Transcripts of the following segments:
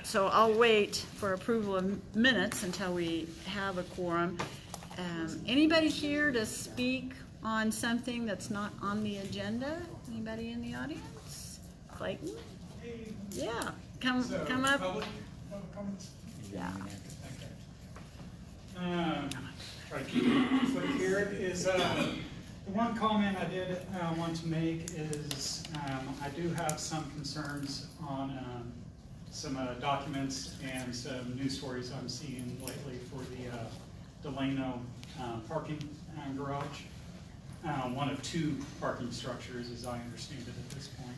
So I'll wait for approval of minutes until we have a quorum. Anybody here to speak on something that's not on the agenda? Anybody in the audience? Clayton? Yeah, come up. Public comments? Yeah. Try to keep it quick here. The one comment I did want to make is I do have some concerns on some documents and some news stories I'm seeing lately for the Delano parking garage. One of two parking structures, as I understand it at this point.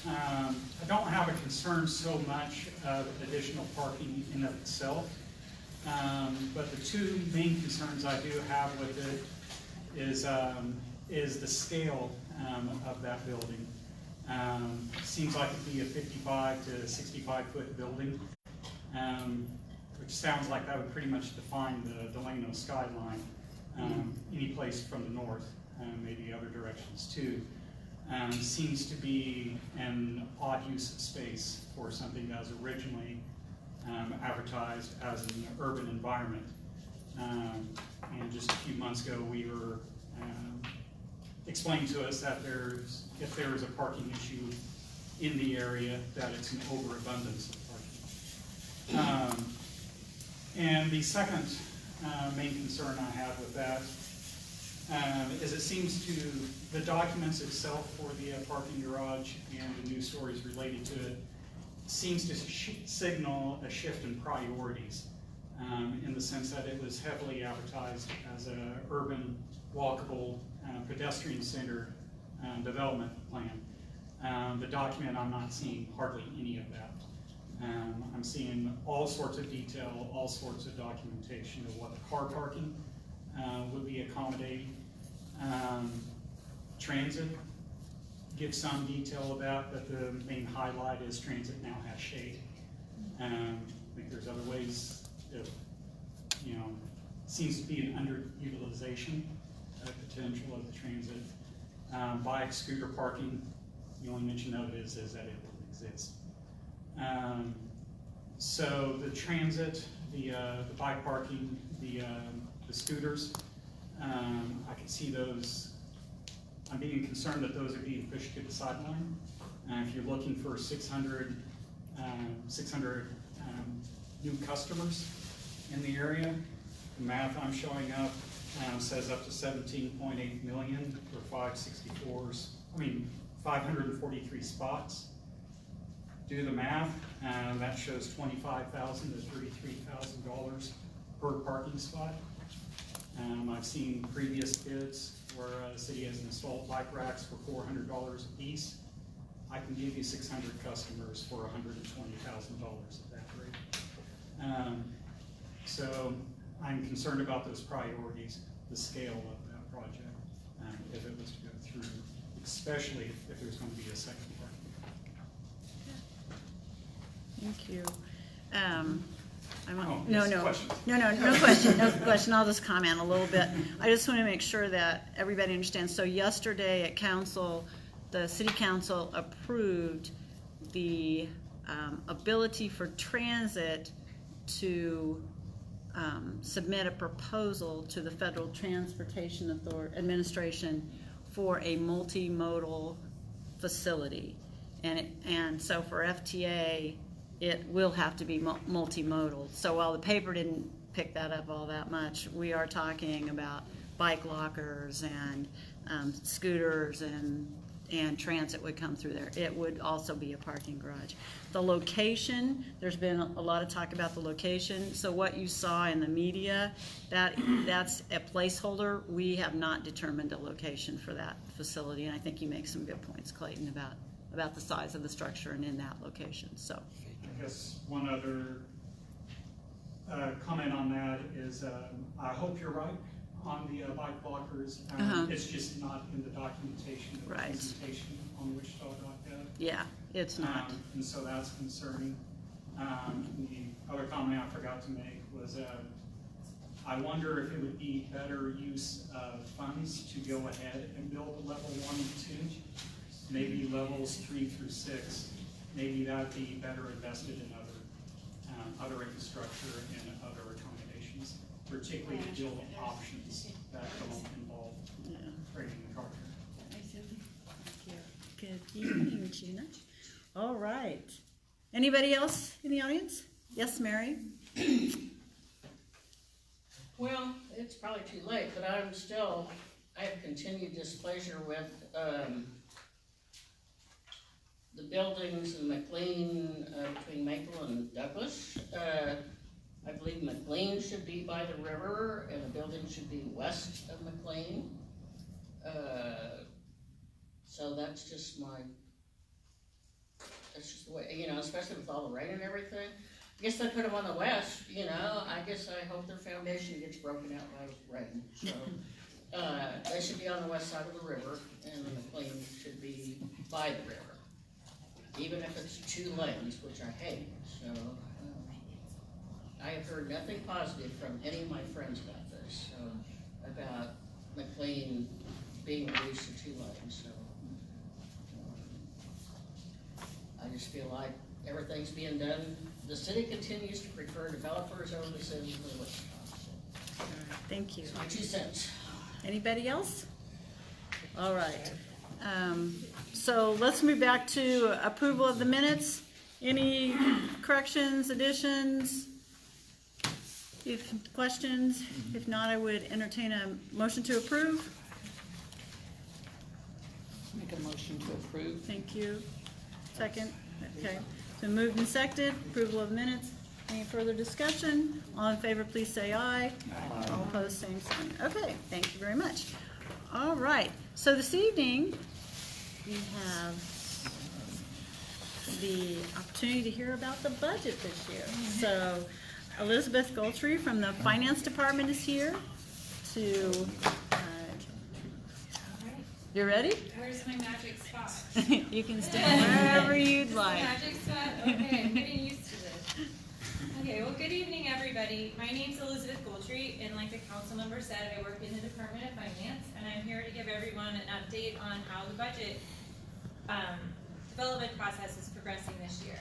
I don't have a concern so much of additional parking in of itself, but the two main concerns I do have with it is the scale of that building. Seems like it'd be a 55 to 65 foot building, which sounds like that would pretty much define the Delano skyline, any place from the north, maybe other directions too. Seems to be an odd use of space for something that was originally advertised as an urban environment. And just a few months ago, we were explained to us that if there is a parking issue in the area, that it's an overabundance of parking. And the second main concern I have with that is it seems the documents itself for the parking garage and the news stories related to it seems to signal a shift in priorities in the sense that it was heavily advertised as an urban, walkable, pedestrian centered development plan. The document, I'm not seeing hardly any of that. I'm seeing all sorts of detail, all sorts of documentation of what the car parking would be accommodating. Transit gives some detail about, but the main highlight is transit now has shade. I think there's other ways of, seems to be an underutilization potential of the transit. Bike, scooter parking, the only mention of it is that it will exist. So the transit, the bike parking, the scooters, I can see those. I'm being concerned that those are being pushed to the sideline. If you're looking for 600 new customers in the area, the math I'm showing up says up to 17.8 million for 543 spots. Do the math, that shows $25,000 to $33,000 per parking spot. I've seen previous bids where the city has installed bike racks for $400 a piece. I can give you 600 customers for $120,000 at that rate. So I'm concerned about those priorities, the scale of that project, if it was to go through, especially if there's going to be a second parking. Thank you. No question. I'll just comment a little bit. I just want to make sure that everybody understands. So yesterday at council, the city council approved the ability for transit to submit a proposal to the Federal Transportation Administration for a multimodal facility. And so for FTA, it will have to be multimodal. So while the paper didn't pick that up all that much, we are talking about bike lockers and scooters and transit would come through there. It would also be a parking garage. The location, there's been a lot of talk about the location. So what you saw in the media, that's a placeholder. We have not determined a location for that facility, and I think you make some good points, Clayton, about the size of the structure and in that location. So I guess one other comment on that is I hope you're right on the bike blockers. It's just not in the documentation of the presentation on wichita.gov. Yeah, it's not. And so that's concerning. The other comment I forgot to make was I wonder if it would be better use of funds to go ahead and build a level 1 and 2, maybe levels 3 through 6. Maybe that would be better invested in other other infrastructure and other accommodations, particularly the deal with options that don't involve trading the car. Good evening, Gina. All right. Anybody else in the audience? Yes, Mary? Well, it's probably too late, but I have continued displeasure with, the buildings in McLean, between Maple and Douglas. I believe McLean should be by the river and the building should be west of McLean. So that's just the way, you know, especially with all the rain and everything. I guess they put them on the west, you know, I guess I hope their foundation gets broken out by rain, so. They should be on the west side of the river, and the McLean should be by the river. Even if it's 2 lanes, which I hate, so. I have heard nothing positive from any of my friends about this, so, about McLean being reduced to 2 lanes, so. I just feel like everything's being done. The city continues to prefer developers over the citizens of Wichita. Thank you. My 2 cents. Anybody else? All right. So let's move back to approval of the minutes. Any corrections, additions, questions? If not, I would entertain a motion to approve. Make a motion to approve. Thank you. Second? Okay. So moved and seconded, approval of minutes. Any further discussion? All in favor, please say aye. All opposed, same sign. Okay, thank you very much. All right, so this evening, we have the opportunity to hear about the budget this year. So Elizabeth Goldtree from the Finance Department is here to, you ready? Where's my magic spot? You can stand wherever you'd like. Magic spot? Okay, I'm getting used to this. Okay, well, good evening, everybody. My name's Elizabeth Goldtree, and like the council member said, I work in the Department of Finance, and I'm here to give everyone an update on how the budget development process is progressing this year.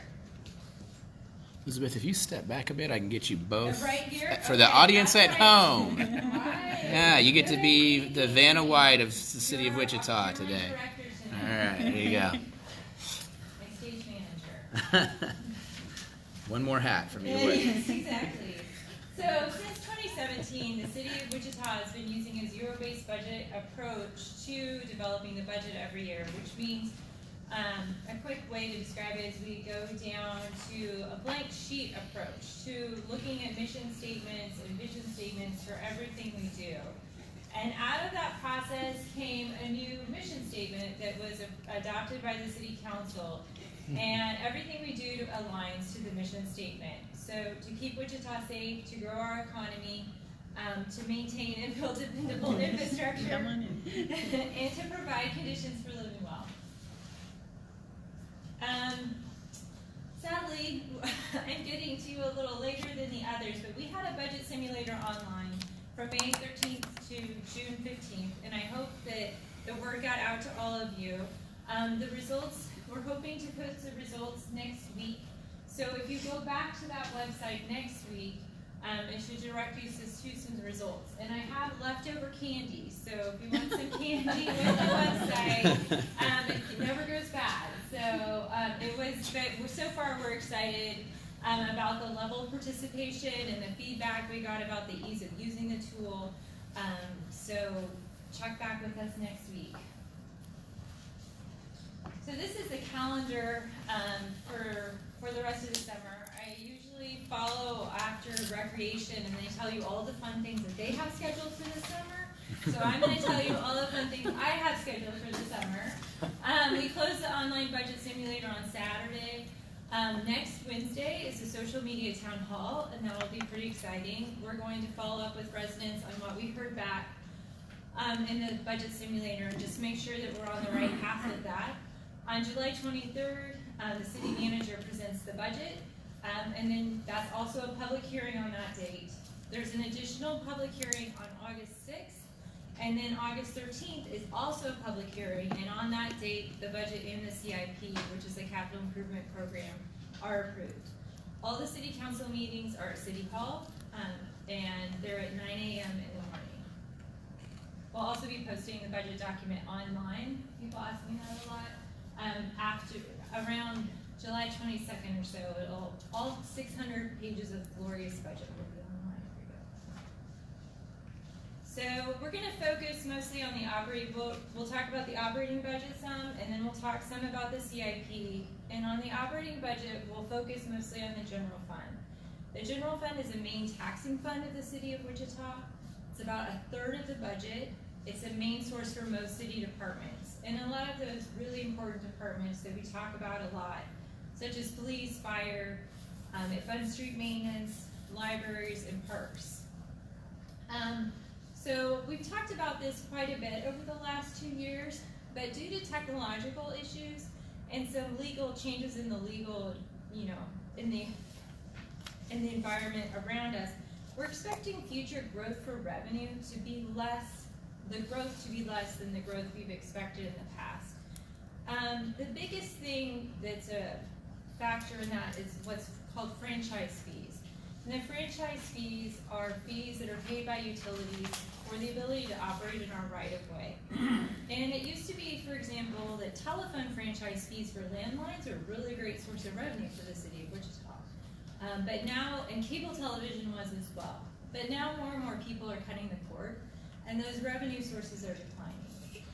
Elizabeth, if you step back a bit, I can get you both. Right here? For the Okay, audience that's at right. home. Right. Yeah, you get to be the Vanna White of the city of You're Wichita my today. director All tonight. right, there you go. My stage manager. One more hat for me to wear. Yes, exactly. So since 2017, the city of Wichita has been using a zero-based budget approach to developing the budget every year, which means a quick way to describe it is we go down to a blank sheet approach to looking at mission statements and vision statements for everything we do. And out of that process came a new mission statement that was adopted by the city council. And everything we do aligns to the mission statement. So to keep Wichita safe, to grow our economy, to maintain and build dependable infrastructure, Come on in. and to provide conditions for living well. Sadly, I'm getting to you a little later than the others, but we had a budget simulator online from May 13th to June 15th, and I hope that the word got out to all of you. The results, we're hoping to post the results next week. So if you go back to that website next week, it should direct you to some results. And I have leftover candy, so if you want some candy with the website, it never goes bad. So but so far we're excited about the level of participation and the feedback we got about the ease of using the tool. So check back with us next week. So this is the calendar for the rest of the summer. I usually follow after recreation and they tell you all the fun things that they have scheduled for the summer. So I'm going to tell you all the fun things I have scheduled for the summer. We close the online budget simulator on Saturday. Next Wednesday is the social media town hall, and that will be pretty exciting. We're going to follow up with residents on what we heard back in the budget simulator and just make sure that we're on the right path with that. On July 23rd, the city manager presents the budget, and then that's also a public hearing on that date. There's an additional public hearing on August 6th, and then August 13th is also a public hearing, and on that date, the budget and the CIP, which is the capital improvement program, are approved. All the city council meetings are at City Hall, and they're at 9 a.m. in the morning. We'll also be posting the budget document online. People ask me that a lot. After around July 22nd or so, all 600 pages of glorious budget will be online for you. So we're going to focus mostly on the operating. We'll talk about the operating budget some, and then we'll talk some about the CIP. And on the operating budget, we'll focus mostly on the general fund. The general fund is the main taxing fund of the city of Wichita. It's about 1/3 of the budget. It's a main source for most city departments, and a lot of those really important departments that we talk about a lot, such as police, fire, it funds street maintenance, libraries, and parks. So we've talked about this quite a bit over the last 2 years, but due to technological issues and some legal changes in the legal, in the environment around us, we're expecting future growth for revenue to be less than the growth we've expected in the past. The biggest thing that's a factor in that is what's called franchise fees. And the franchise fees are fees that are paid by utilities for the ability to operate in our right-of-way. And it used to be, for example, that telephone franchise fees for landlines are a really great source of revenue for the city of Wichita. But now, and cable television was as well. But now more and more people are cutting the cord, and those revenue sources are declining.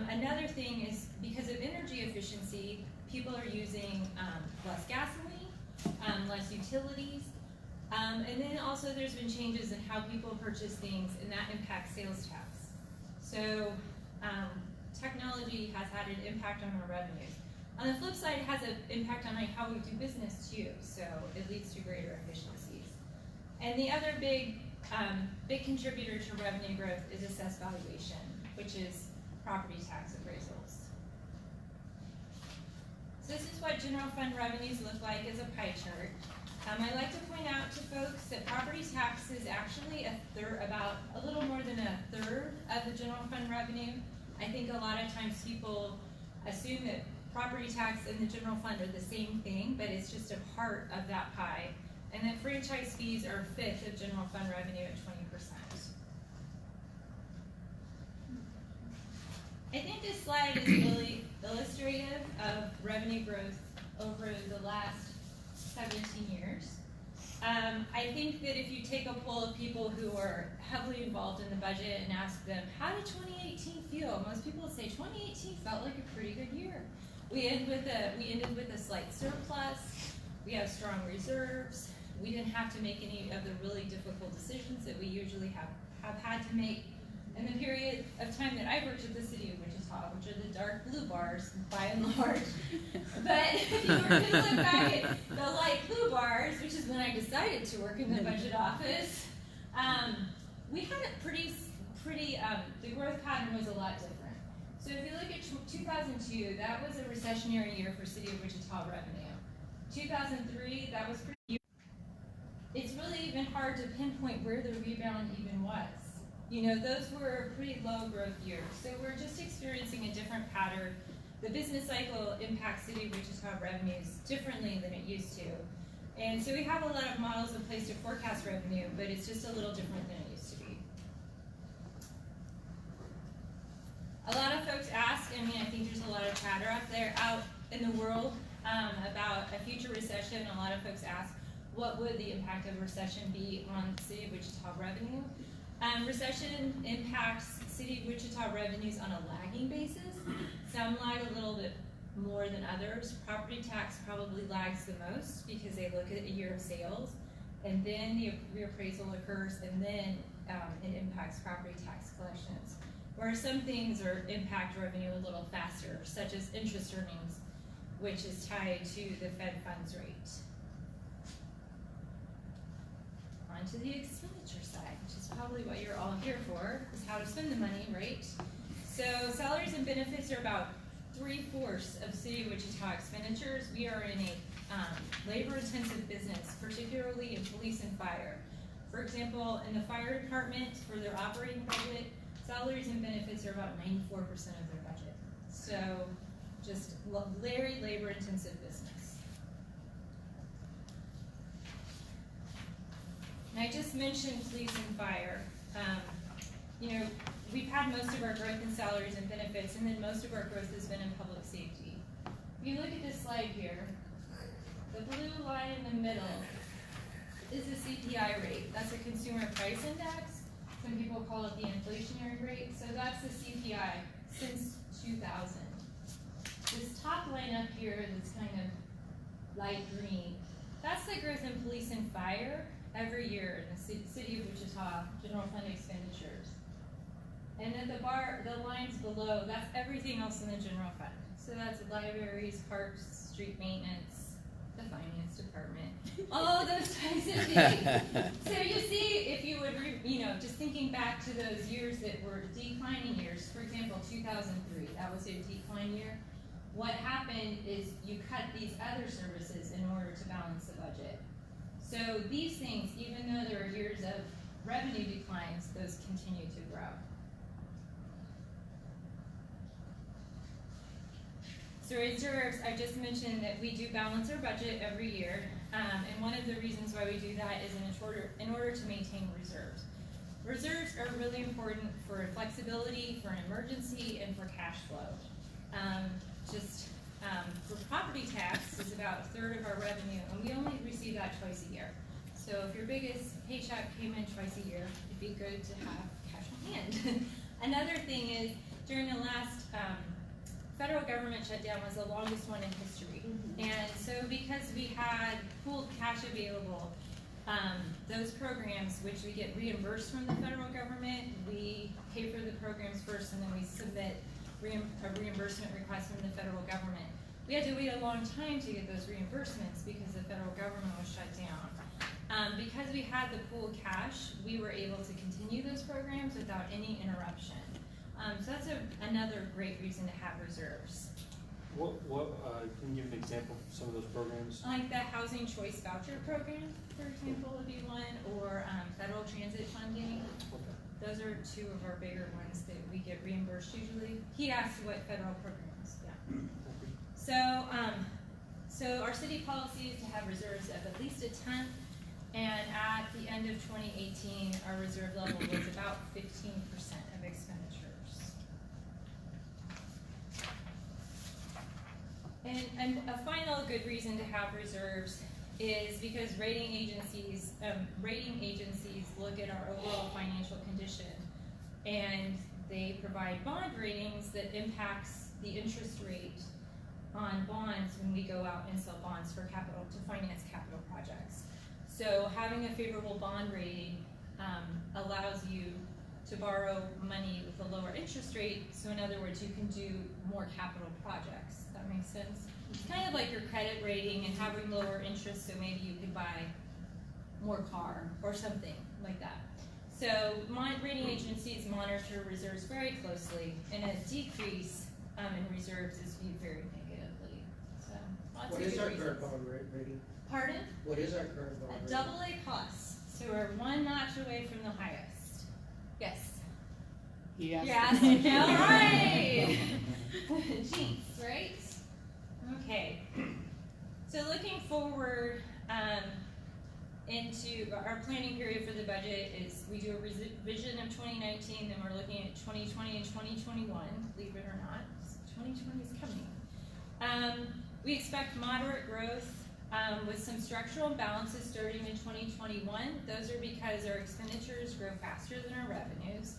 Another thing is because of energy efficiency, people are using less gasoline, less utilities, and then also there's been changes in how people purchase things, and that impacts sales tax. So technology has had an impact on our revenues. On the flip side, it has an impact on how we do business too, so it leads to greater efficiencies. And the other big contributor to revenue growth is assessed valuation, which is property tax appraisals. So this is what general fund revenues look like as a pie chart. I like to point out to folks that property tax is actually about a little more than 1/3 of the general fund revenue. I think a lot of times people assume that property tax and the general fund are the same thing, but it's just a part of that pie. And then franchise fees are 1/5 of general fund revenue at 20%. I think this slide is really illustrative of revenue growth over the last 17 years. I think that if you take a poll of people who are heavily involved in the budget and ask them, how did 2018 feel? Most people would say 2018 felt like a pretty good year. We ended with a slight surplus. We have strong reserves. We didn't have to make any of the really difficult decisions that we usually have had to make in the period of time that I worked at the city of Wichita, which are the dark blue bars by and large. But if you were to look back at the light blue bars, which is when I decided to work in the budget office, we had a pretty, the growth pattern was a lot different. So if you look at 2002, that was a recessionary year for City of Wichita revenue. 2003, that was pretty. It's really even hard to pinpoint where the rebound even was. Those were pretty low growth years. So we're just experiencing a different pattern. The business cycle impacts City of Wichita revenues differently than it used to. And so we have a lot of models in place to forecast revenue, but it's just a little different than it used to be. A lot of folks ask, I think there's a lot of chatter out in the world about a future recession. A lot of folks ask, what would the impact of a recession be on City of Wichita revenue? Recession impacts City of Wichita revenues on a lagging basis. Some lag a little bit more than others. Property tax probably lags the most because they look at a year of sales, and then the reappraisal occurs, and then it impacts property tax collections. Whereas some things impact revenue a little faster, such as interest earnings, which is tied to the Fed funds rate. On to the expenditure side, which is probably what you're all here for, is how to spend the money, right? So salaries and benefits are about 3/4 of City of Wichita expenditures. We are in a labor-intensive business, particularly in police and fire. For example, in the fire department, for their operating budget, salaries and benefits are about 94% of their budget. So just very labor-intensive business. And I just mentioned police and fire. You know, we've had most of our growth in salaries and benefits, and then most of our growth has been in public safety. If you look at this slide here, the blue line in the middle is the CPI rate. That's a consumer price index. Some people call it the inflationary rate. So that's the CPI since 2000. This top line up here that's kind of light green, that's the growth in police and fire every year in the city of Wichita general fund expenditures. And then the lines below, that's everything else in the general fund. So that's libraries, parks, street maintenance, the finance department, all those types of things. So you see, if you would, just thinking back to those years that were declining years, for example, 2003, that was a decline year. What happened is you cut these other services in order to balance the budget. So these things, even though there are years of revenue declines, those continue to grow. So reserves, I just mentioned that we do balance our budget every year, and one of the reasons why we do that is in order to maintain reserves. Reserves are really important for flexibility, for an emergency, and for cash flow. For property tax is about a third of our revenue, and we only receive that twice a year. So if your biggest paycheck came in twice a year, it'd be good to have cash on hand. Another thing is, during the last federal government shutdown was the longest one in history. And so because we had pooled cash available, those programs, which we get reimbursed from the federal government, we pay for the programs first and then we submit a reimbursement request from the federal government. We had to wait a long time to get those reimbursements because the federal government was shut down. Because we had the pooled cash, we were able to continue those programs without any interruption. So that's another great reason to have reserves. Can you give an example of some of those programs? Like the Housing Choice Voucher Program, for example, would be one, or federal transit funding. Okay. Those are two of our bigger ones that we get reimbursed usually. He asked what federal programs, yeah. So our city policy is to have reserves of at least a tenth, and at the end of 2018, our reserve level was about 15% of expenditures. And a final good reason to have reserves is because rating agencies look at our overall financial condition, and they provide bond ratings that impacts the interest rate on bonds when we go out and sell bonds for capital, to finance capital projects. So having a favorable bond rating allows you to borrow money with a lower interest rate. So in other words, you can do more capital projects. That makes sense? It's kind of like your credit rating and having lower interest, so maybe you could buy more car or something like that. So rating agencies monitor reserves very closely, and a decrease in reserves is viewed very negatively. So lots What of is good our reasons. current bond rating? Pardon? What is our current bond A rating? AA plus. So we're one notch away from the highest. Yes. Yes. Yes. All right. Jinx, right? Okay. So looking forward into our planning period for the budget is we do a revision of 2019, then we're looking at 2020 and 2021. Believe it or not, 2020 is coming. We expect moderate growth with some structural imbalances starting in 2021. Those are because our expenditures grow faster than our revenues.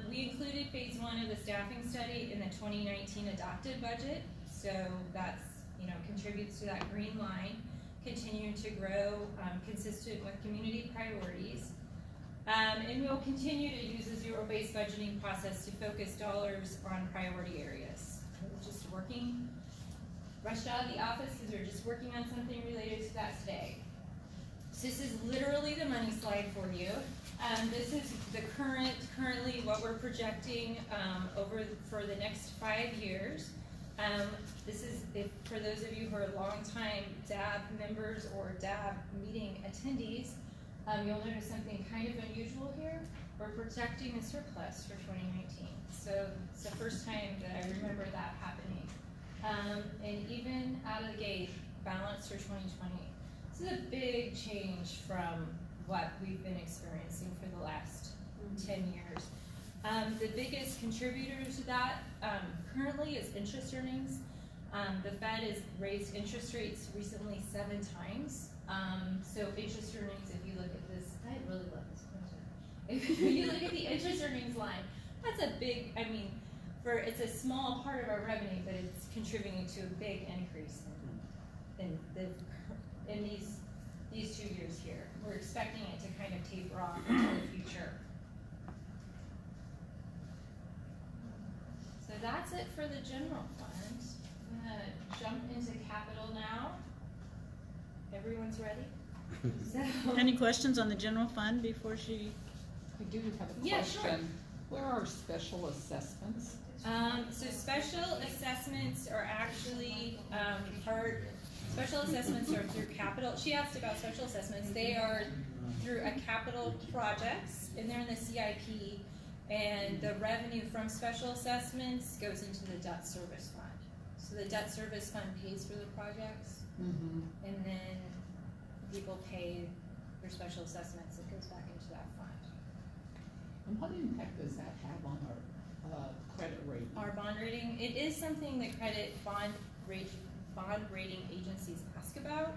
We included phase 1 of the staffing study in the 2019 adopted budget, so that's, contributes to that green line, continuing to grow consistent with community priorities. And we'll continue to use a zero-based budgeting process to focus dollars on priority areas. We're just rushed out of the office because we're just working on something related to that today. So this is literally the money slide for you. This is the currently what we're projecting for the next 5 years. This is, for those of you who are longtime DAB members or DAB meeting attendees, you'll notice something kind of unusual here. We're projecting a surplus for 2019. So it's the first time that I remember that happening. And even out of the gate, balance for 2020. This is a big change from what we've been experiencing for the last 10 years. The biggest contributor to that currently is interest earnings. The Fed has raised interest rates recently 7 times. So interest earnings, if you look at this, I really love this picture. If you look at the interest earnings line, that's a big, I mean, it's a small part of our revenue, but it's contributing to a big increase in these 2 years here. We're expecting it to kind of taper off in the future. So that's it for the general fund. I'm gonna jump into capital now. Everyone's ready? So, Any questions on the general fund before she? I do have a Yeah, sure. question. Where are special assessments? so special assessments are actually, special assessments are through capital. She asked about special assessments. They are through a capital projects, and they're in the CIP, and the revenue from special assessments goes into the debt service fund. So the debt service fund pays for the projects, Mm-hmm. and then people pay their special assessments. It goes back into that fund. And what impact does that have on our credit rating? Our bond rating, it is something that bond rating agencies ask about.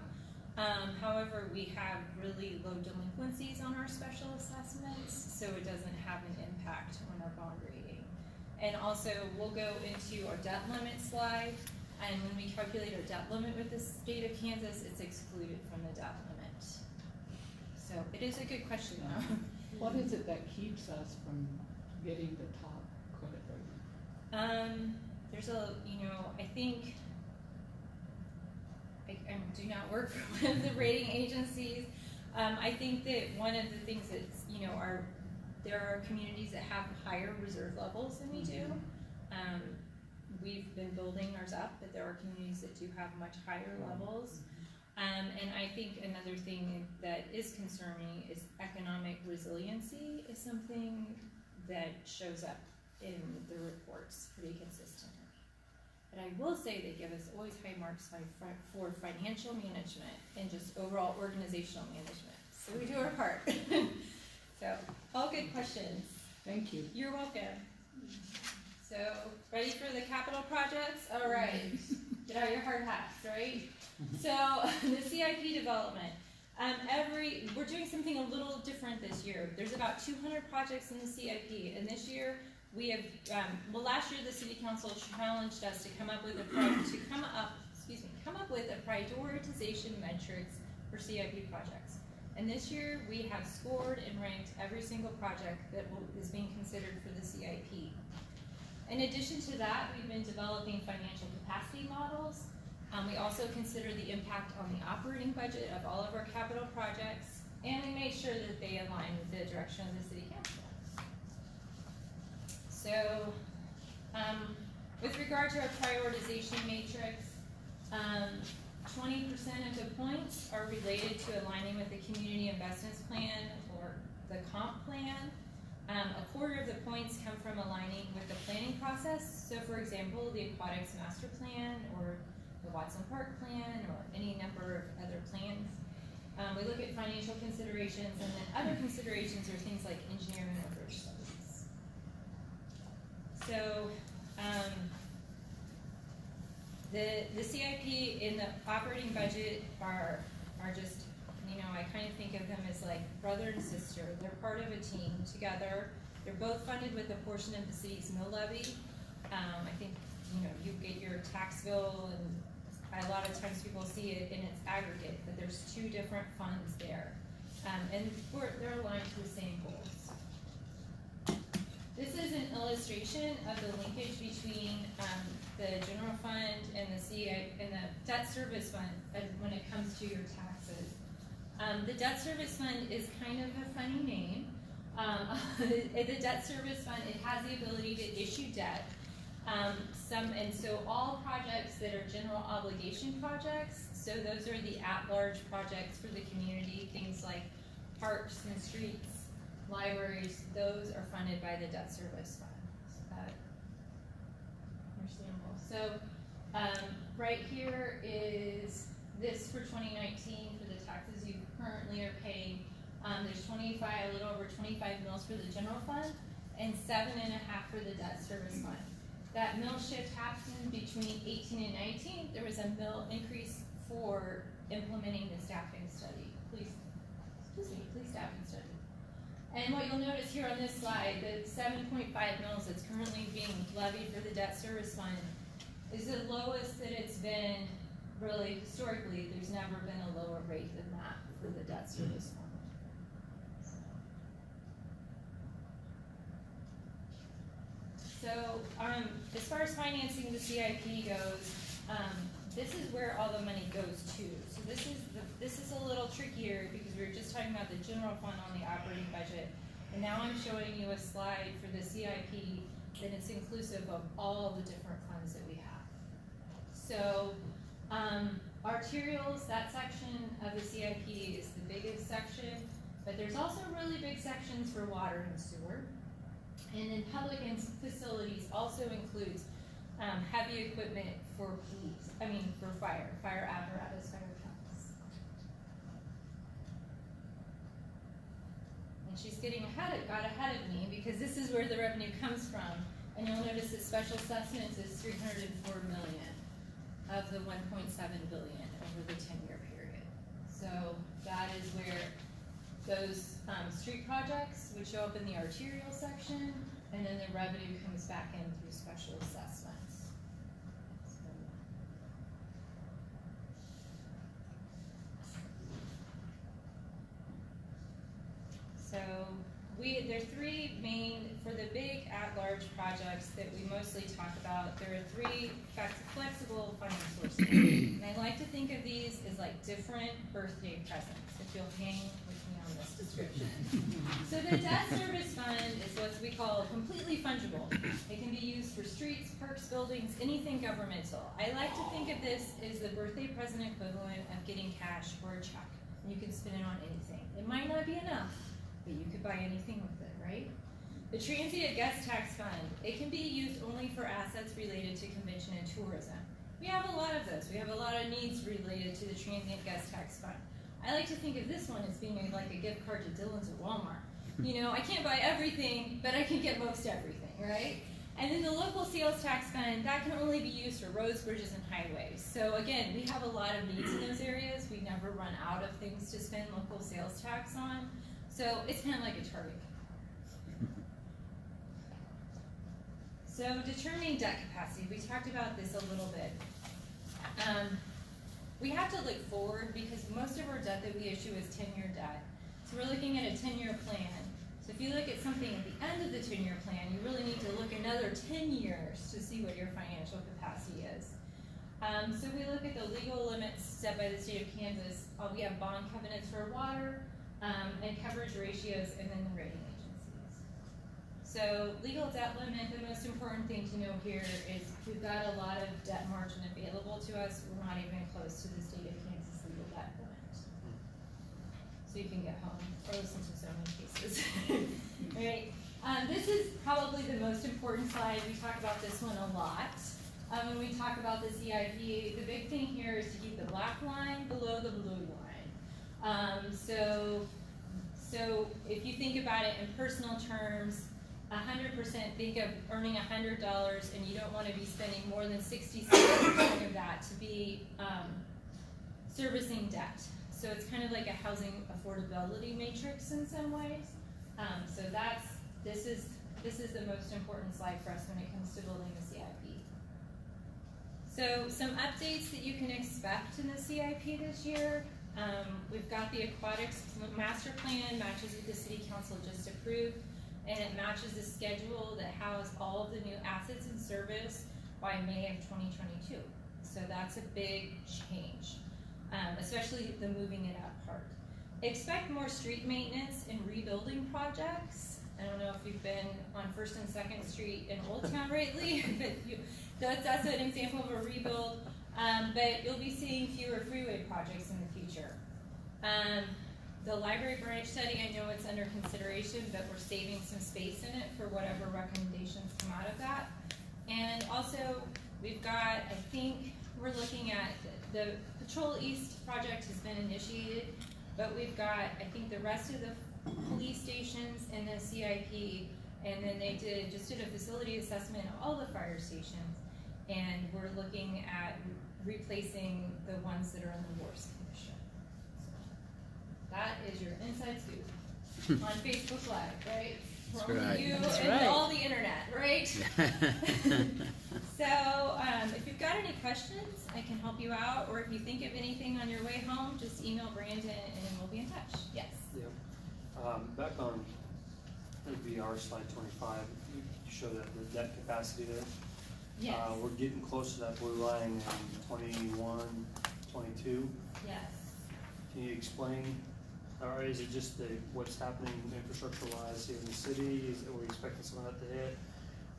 However, we have really low delinquencies on our special assessments, so it doesn't have an impact on our bond rating. And also, we'll go into our debt limit slide, and when we calculate our debt limit with the state of Kansas, it's excluded from the debt limit. So it is a good question though. What is it that keeps us from getting the top credit rating? There's I think I do not work for one of the rating agencies. I think that one of the things that's, there are communities that have higher reserve levels than we do. We've been building ours up, but there are communities that do have much higher levels. And I think another thing that is concerning is economic resiliency is something that shows up in the reports pretty consistently. But I will say they give us always high marks for financial management and just overall organizational management. So we do our part. So, all good questions. Thank you. You're welcome. So, ready for the capital projects? All right. Get out your hard hats, right? So, the CIP development. We're doing something a little different this year. There's about 200 projects in the CIP, and this year we have, last year the City Council challenged us to come up with a prioritization metrics for CIP projects. And this year we have scored and ranked every single project that is being considered for the CIP. In addition to that, we've been developing financial capacity models. We also consider the impact on the operating budget of all of our capital projects, and we made sure that they align with the direction of the City Council. So, with regard to our prioritization matrix, 20% of the points are related to aligning with the Community Investments Plan or the comp plan. A quarter of the points come from aligning with the planning process. So for example, the Aquatics Master Plan or the Watson Park Plan or any number of other plans. We look at financial considerations, and then other considerations are things like engineering or bridge studies. So the CIP in the operating budget are just, I kind of think of them as like brother and sister. They're part of a team together. They're both funded with a portion of the city's mill levy. I think, you get your tax bill, and a lot of times people see it in its aggregate, but there's 2 different funds there. And they're aligned to the same goals. This is an illustration of the linkage between the general fund and the CIP and the debt service fund when it comes to your taxes. The debt service fund is kind of a funny name. The debt service fund, it has the ability to issue debt. And so all projects that are general obligation projects, so those are the at-large projects for the community, things like parks and streets, libraries, those are funded by the debt service fund. Understandable. So right here is this for 2019 for the taxes you currently are paying. there's 25, a little over 25 mills for the general fund, and 7.5 for the debt service fund. That mill shift happened between 18 and 19. There was a mill increase for implementing the staffing study. Police staffing study. And what you'll notice here on this slide, the 7.5 mills that's currently being levied for the debt service fund is the lowest that it's been, really historically. There's never been a lower rate than that for the debt service fund. So, as far as financing the CIP goes, this is where all the money goes to. So this is a little trickier because we were just talking about the general fund on the operating budget, and now I'm showing you a slide for the CIP that it's inclusive of all the different funds that we have. So, arterials, that section of the CIP is the biggest section, but there's also really big sections for water and sewer. And then public and facilities also includes heavy equipment for fire apparatus, fire trucks. And she's got ahead of me because this is where the revenue comes from. And you'll notice that special assessments is $304 million of the $1.7 billion over the 10-year period. So that is where those street projects would show up in the arterial section, and then the revenue comes back in through special assessments. So there are three main, for the big at-large projects that we mostly talk about, there are three flexible funding sources. And I like to think of these as like different birthday presents, if you'll hang with me on this description. So the debt service fund is what we call completely fungible. It can be used for streets, parks, buildings, anything governmental. I like to think of this as the birthday present equivalent of getting cash or a check. And you can spend it on anything. It might not be enough, but you could buy anything with it, right? The transient guest tax fund, it can be used only for assets related to convention and tourism. We have a lot of those. We have a lot of needs related to the transient guest tax fund. I like to think of this one as being like a gift card to Dillon's or Walmart. You know, I can't buy everything, but I can get most everything, right? And then the local sales tax fund, that can only be used for roads, bridges, and highways. So again, we have a lot of needs in those areas. We never run out of things to spend local sales tax on. So it's kind of like a target. So determining debt capacity, we talked about this a little bit. We have to look forward because most of our debt that we issue is 10-year debt. So we're looking at a 10-year plan. So if you look at something at the end of the 10-year plan, you really need to look another 10 years to see what your financial capacity is. So we look at the legal limits set by the state of Kansas. We have bond covenants for water, and coverage ratios, and then the rating agencies. So legal debt limit, the most important thing to know here is we've got a lot of debt margin available to us. We're not even close to the state of Kansas legal debt limit. So you can get home or listen to so many cases. All right. This is probably the most important slide. We talk about this one a lot. When we talk about the CIP, the big thing here is to keep the black line below the blue line. So if you think about it in personal terms, 100% think of earning $100 and you don't want to be spending more than 67% of that to be servicing debt. So it's kind of like a housing affordability matrix in some ways. So this is the most important slide for us when it comes to building the CIP. So some updates that you can expect in the CIP this year. We've got the aquatics master plan, matches with the city council just approved, and it matches the schedule that has all of the new assets in service by May of 2022. So that's a big change, especially the moving it up part. Expect more street maintenance and rebuilding projects. I don't know if you've been on 1st and 2nd Street in Old Town lately, but that's an example of a rebuild. But you'll be seeing fewer freeway projects in the future. The library branch study, I know it's under consideration, but we're saving some space in it for whatever recommendations come out of that. And also, we've got, I think, we're looking at the Patrol East project has been initiated, but we've got, I think, the rest of the police stations in the CIP, and then they just did a facility assessment of all the fire stations, and we're looking at replacing the ones that are in the worst condition. So, that is your inside scoop on Facebook Live, right? That's From right. you That's and right. all the internet, right? So, if you've got any questions, I can help you out, or if you think of anything on your way home, just email Brandon and we'll be in touch. Yes. Yeah. Back on VR slide 25, you show that the debt capacity there. Yes. We're getting close to that blue line in 21, 22. Yes. Can you explain, or is it just what's happening infrastructure-wise here in the city? Are we expecting some of that to hit?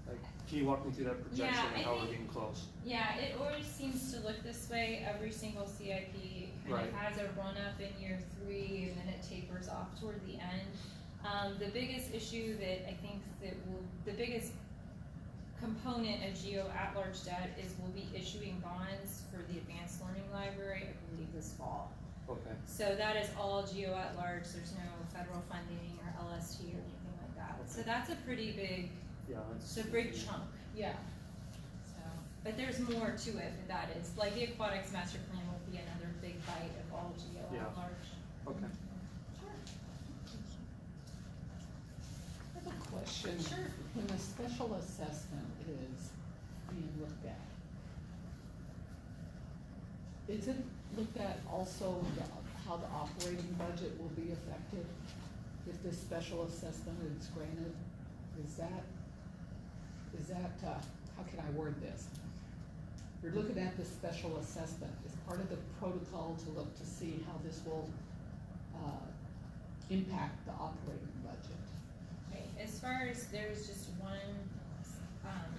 Like, can you walk me through that projection Yeah, and I how we're think- getting close? Yeah, it always seems to look this way every single CIP. Kind Right. of has a run up in year 3 and then it tapers off toward the end. The biggest issue that I think the biggest component of GEO at-large debt is we'll be issuing bonds for the Advanced Learning Library, I believe this fall. Okay. So that is all GEO at-large, there's no federal funding or LST or anything like that. So that's a pretty big, Yeah, it's a big chunk, yeah. So, but there's more to it, but that is, like the aquatics master plan will be another big bite of all GEO Yeah. at-large. Okay. I have a question. Sure. When the special assessment is being looked at, is it looked at also how the operating budget will be affected if this special assessment is granted? Is that, how can I word this? You're looking at the special assessment as part of the protocol to look to see how this will, impact the operating budget. Right, as far as there's just one,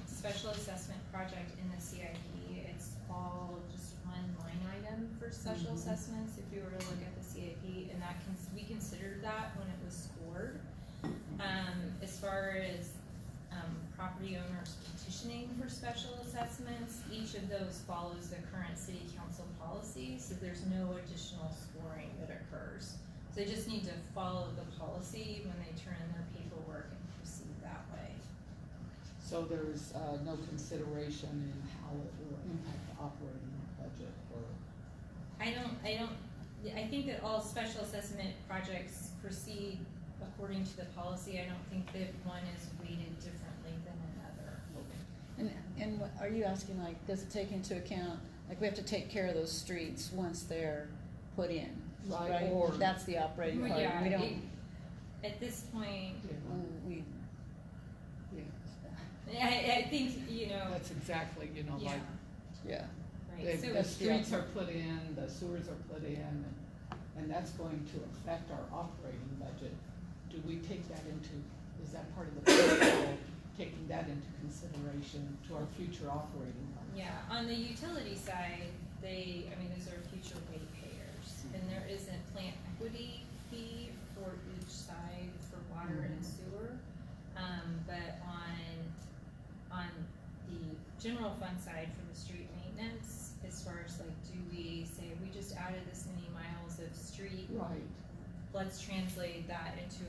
special assessment project in the CIP, it's all just one line item for special Mhm. assessments, if you were to look at the CIP, and that we considered that when it was scored. As far as, property owners petitioning for special assessments, each of those follows the current city council policy, so there's no additional scoring that occurs. So they just need to follow the policy when they turn in their paperwork and proceed that way. So there's, no consideration in how it will impact the operating budget or? I think that all special assessment projects proceed according to the policy. I don't think that one is weighted differently than another. And are you asking, like, does it take into account, like, we have to take care of those streets once they're put in, Right, right? or- That's the operating Well, part. yeah, We don't, At this point, we, Yeah, I think, you know, that's exactly, yeah, like, yeah. right, so. the streets are put in, the sewers are put in, and that's going to affect our operating budget. Do we take that into, is that part of the protocol, taking that into consideration to our future operating budget? Yeah, on the utility side, those are future rate payers, and there is a plant equity fee for each side for water and sewer. But on the general fund side for the street maintenance, as far as like, do we say, we just added this many miles of street, Right, let's translate that into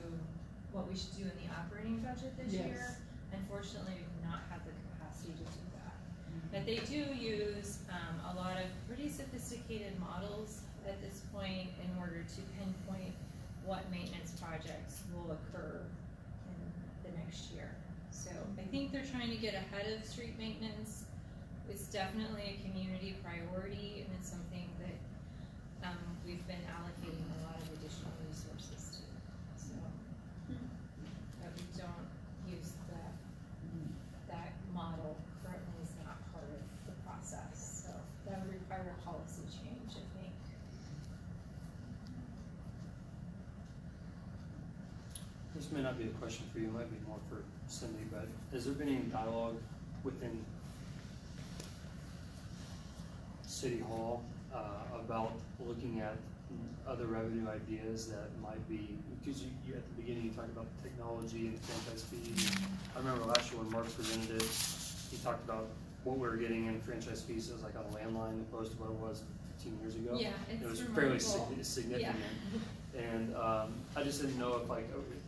what we should do in the operating budget this Yes. year? Unfortunately, we've not had the capacity to do that. But they do use, a lot of pretty sophisticated models at this point in order to pinpoint what maintenance projects will occur in the next year. So I think they're trying to get ahead of street maintenance. It's definitely a community priority, and it's something that, we've been allocating a lot of additional resources to, so. But we don't use that model currently is not part of the process, so that would require a policy change, I think. This may not be a question for you, it might be more for Cindy, but has there been any dialogue within City Hall about looking at other revenue ideas that might be, because you at the beginning, you talked about technology and franchise fees. I remember last year when Mark presented it, he talked about what we were getting in franchise fees, it was like on a landline opposed to what it was 15 years ago. Yeah, It was it's fairly remarkable. significant. Yeah. And I just didn't know if like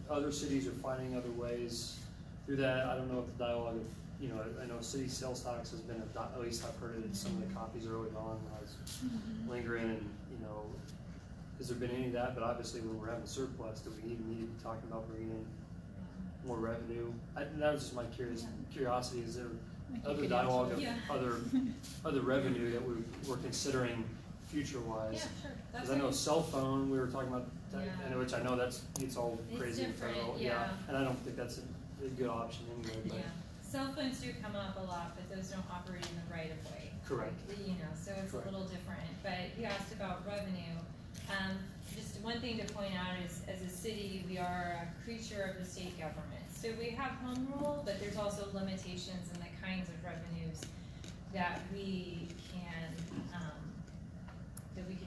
other cities are finding other ways through that. I don't know if the dialogue of, you know, I know city sales tax has been, at least I've heard it in some of the copies early on when I was lingering, and, you know, has there been any of that? But obviously when we're having a surplus, do we even need to be talking about bringing in more revenue? That was just my curiosity. Is there other dialogue of Yeah. other revenue that we're considering future-wise? Yeah, sure. Because I know cell phone, we were talking about, Yeah. and which I know it's all It's crazy in different, federal, yeah. and I don't think that's a good option anyway, but. Yeah, cell phones do come up a lot, but those don't operate in the right of way. Correct. You know, so it's a Correct. little different, but you asked about revenue. Just one thing to point out is, as a city, we are a creature of the state government. So we have home rule, but there's also limitations in the kinds of revenues that we can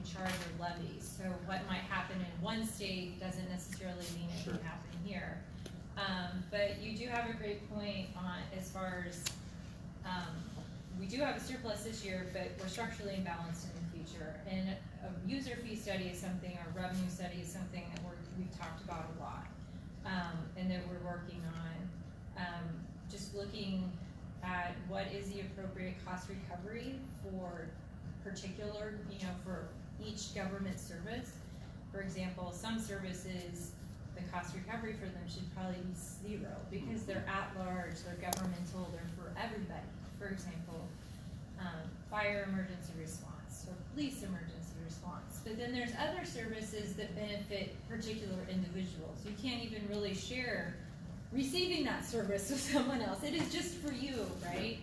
charge or levy. So what might happen in one state doesn't necessarily mean it Sure. can happen here. But you do have a great point on, as far as, we do have a surplus this year, but we're structurally imbalanced in the future. And a user fee study is something, or revenue study is something that we've talked about a lot, and that we're working on. Just looking at what is the appropriate cost recovery for particular, you know, for each government service. For example, some services, the cost recovery for them should probably be 0 because they're at large, they're governmental, they're for everybody. For example, fire emergency response or police emergency response. But then there's other services that benefit particular individuals. You can't even really share receiving that service with someone else. It is just for you, right?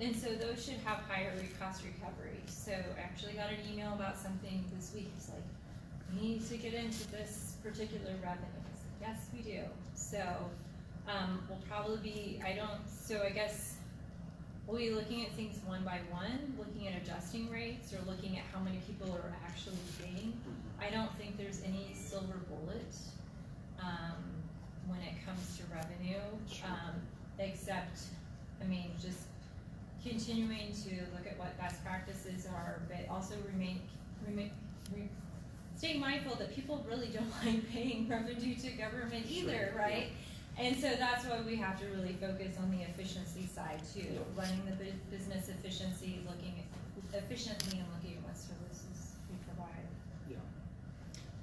And so those should have higher cost recovery. So I actually got an email about something this week. It's like, we need to get into this particular revenue. I said, yes, we do. So we'll probably be, so I guess we'll be looking at things one by one, looking at adjusting rates or looking at how many people are actually paying. I don't think there's any silver bullet when it comes to revenue, except, I mean, just continuing to look at what best practices are, but also staying mindful that people really don't like paying revenue to government either, right? And so that's why we have to really focus on the efficiency side too, running the business efficiency, looking at efficiently and looking at what services we provide. Yeah.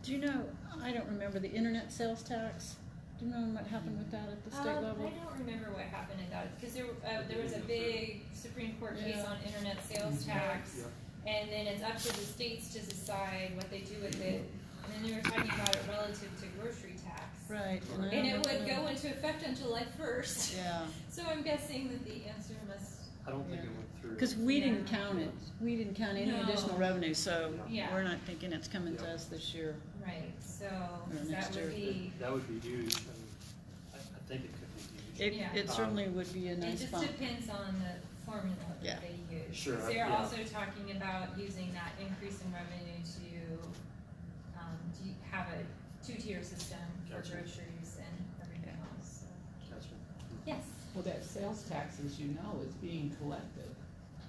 Do you know, I don't remember the internet sales tax. Do you know what happened with that at the state level? I don't remember what happened at that, because there was a big Supreme Court case on internet sales tax, and then it's up to the states to decide what they do with it. And then they were talking about it relative to grocery tax. Right. And it would go into effect on July 1st. Yeah, So I'm guessing that the answer must, I don't think it went through. because we didn't Yeah. count it. We didn't count any No. additional revenue, so Yeah. we're not thinking it's coming to us this year. right, so that next year. would be, That would be huge. I mean, I think it could be huge. It, Yeah. it certainly would be a it nice just bump. depends on the formula Yeah. that they use. Sure, 'Cause they're yeah. also talking about using that increase in revenue to have a two-tier system for Gotcha. groceries and everything else, so. Gotcha. Yes. Well, that sales tax, as you know, is being collected.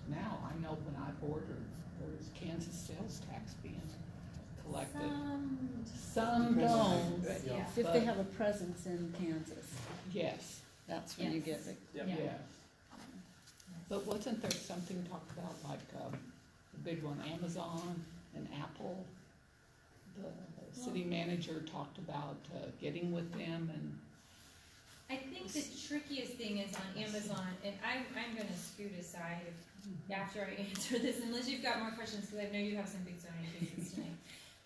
Now, I know when I've ordered, there's Kansas sales tax being collected. Some don't, Yeah. If they have a presence in Kansas, yes, that's when you get the, yes. But wasn't there something talked about, like, the big one, Amazon and Apple? The city manager talked about getting with them and, I think the trickiest thing is on Amazon, and I'm gonna scoot aside after I answer this, unless you've got more questions, because I know you have some big zoning cases tonight.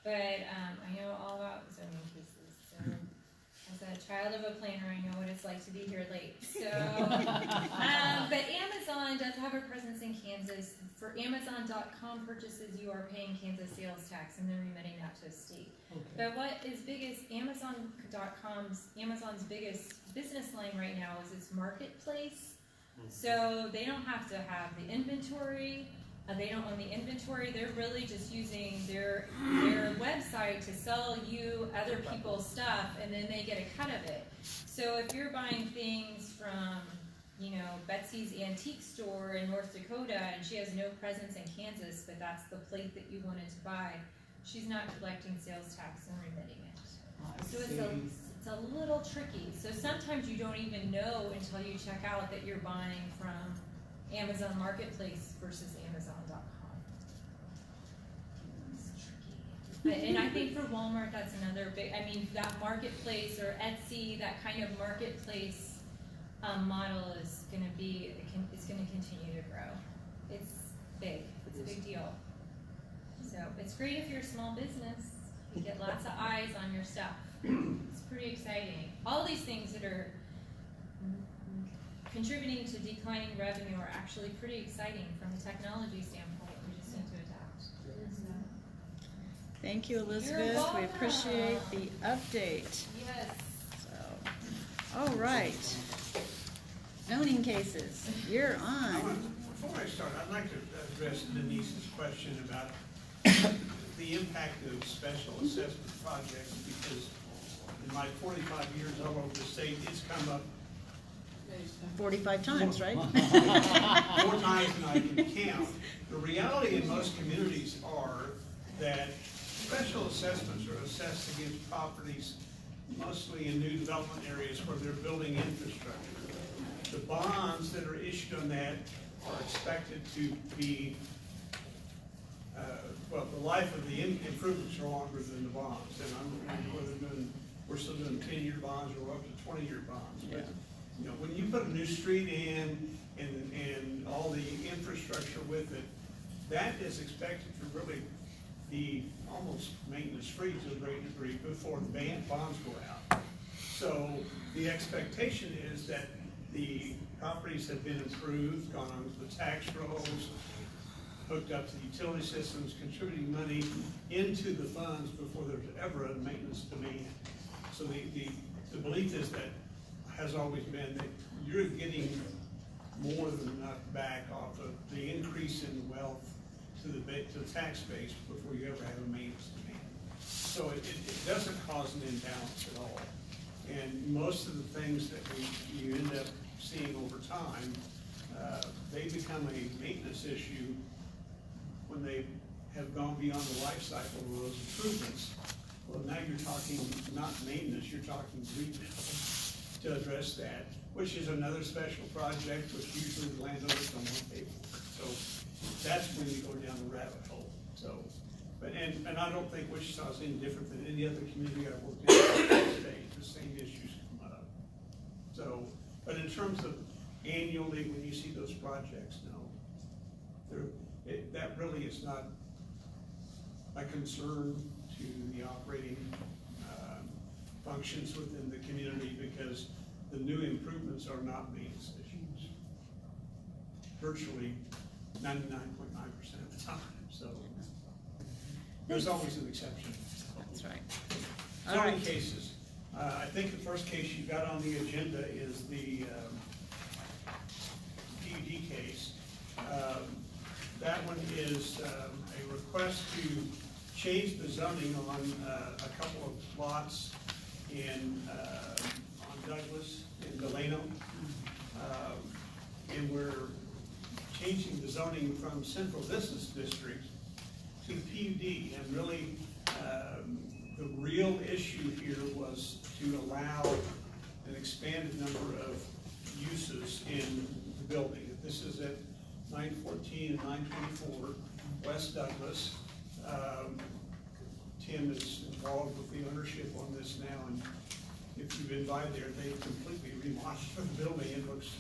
But, I know all about zoning cases, so as a child of a planner, I know what it's like to be here late, so. But Amazon does have a presence in Kansas. For Amazon.com purchases, you are paying Kansas sales tax, and they're remitting that to a state. okay, But what is big is Amazon's biggest business line right now is its marketplace. So they don't have to have the inventory, they don't own the inventory, they're really just using their website to sell you other people's stuff, and then they get a cut of it. So if you're buying things from, you know, Betsy's Antique Store in North Dakota, and she has no presence in Kansas, but that's the plate that you wanted to buy, she's not collecting sales tax and remitting it. I So it's a little tricky. So sometimes you don't even know until you check out that you're buying from Amazon Marketplace versus Amazon.com. It's tricky. And I think for Walmart, that's another big, I mean, that marketplace or Etsy, that kind of marketplace model is gonna be, it's gonna continue to grow. It's big, it's a big deal. So it's great if you're a small business, you get lots of eyes on your stuff. It's pretty exciting. All these things that are contributing to declining revenue are actually pretty exciting from a technology standpoint. We just need to adapt. Thank you, You're Elizabeth. We welcome. appreciate the update. Yes. So, all right. Zoning cases, you're on. Before I start, I'd like to address Denise's question about the impact of special assessment projects, because in my 45 years all over the state, it's come up 45 times, right? more times than I can count. The reality in most communities are that special assessments are assessed against properties mostly in new development areas where they're building infrastructure. The bonds that are issued on that are expected to be, well, the life of the improvements are longer than the bonds. And we're still doing 10-year bonds or up to 20-year bonds. But, you know, when you put a new street in and all the infrastructure with it, that is expected to really be almost maintenance-free to a great degree before the bonds go out. So the expectation is that the properties have been improved, gone on the tax rolls, hooked up to the utility systems, contributing money into the funds before there's ever a maintenance demand. So the belief is that, has always been that you're getting more than enough back off of the increase in wealth to the tax base before you ever have a maintenance demand. So it doesn't cause an imbalance at all. And most of the things that you end up seeing over time, they become a maintenance issue when they have gone beyond the life cycle of those improvements. Well, now you're talking not maintenance, you're talking rebuild to address that, which is another special project, which usually the landowners don't want to pay for. So that's when you go down the rabbit hole. So, but and I don't think Wichita is any different than any other community I've worked in the state. The same issues come up. So, but in terms of annually, when you see those projects, no, that really is not a concern to the operating functions within the community, because the new improvements are not maintenance issues. Virtually 99.9% of the time. So there's always an exception. That's right. All Zoning right. cases. I think the first case you got on the agenda is the PUD case. That one is a request to change the zoning on a couple of lots on Douglas in Delano. And we're changing the zoning from Central Business District to the PUD. And really, the real issue here was to allow an expanded number of uses in the building. This is at 914 and 924 West Douglas. Tim is involved with the ownership on this now, and if you've been by there, they've completely remodeled the building. It looks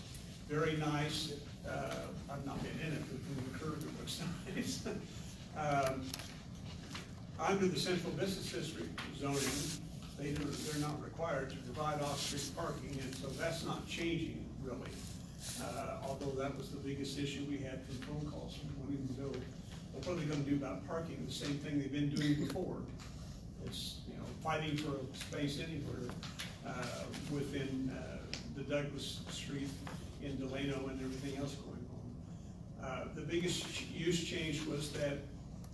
very nice. I've not been in it, but from the curve it looks nice. Under the Central Business District zoning, they're not required to provide off-street parking, and so that's not changing really. Although that was the biggest issue we had from phone calls from wanting to go, well, what are they gonna do about parking? The same thing they've been doing before. It's, you know, fighting for a space anywhere within the Douglas Street in Delano and everything else going on. The biggest use change was that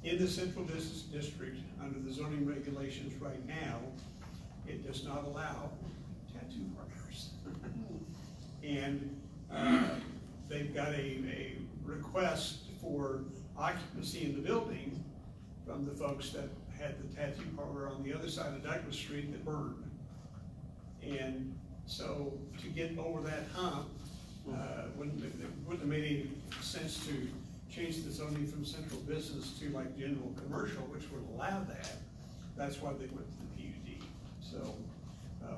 in the Central Business District, under the zoning regulations right now, it does not allow tattoo parlors. And they've got a request for occupancy in the building from the folks that had the tattoo parlor on the other side of Douglas Street that burned. And so to get over that hump, wouldn't have made any sense to change the zoning from central business to like general commercial, which would allow that. That's why they went to the PUD. So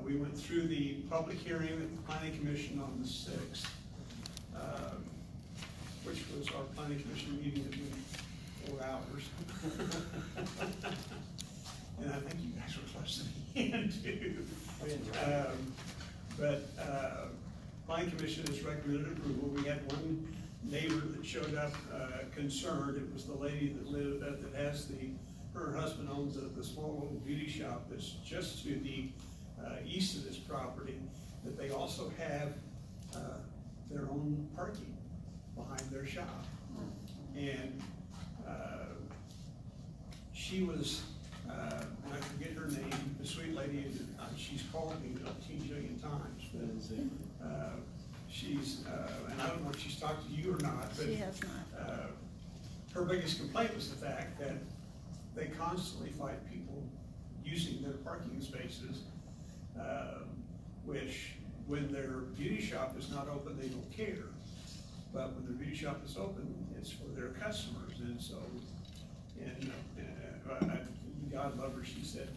we went through the public hearing at the planning commission on the 6th, which was our planning commission meeting that went 4 hours. And I think you guys were close to the end too. Planning commission has recommended approval. We had one neighbor that showed up concerned. It was the lady that lived, that has her husband owns the small little beauty shop that's just to the east of this property, that they also have their own parking behind their shop. And she was, and I forget her name, the sweet lady, she's called me 18 million times. But, she's, and I don't know if she's talked to you or not, but She has not. Her biggest complaint was the fact that they constantly fight people using their parking spaces, which when their beauty shop is not open, they don't care. But when their beauty shop is open, it's for their customers. And so, God love her, she said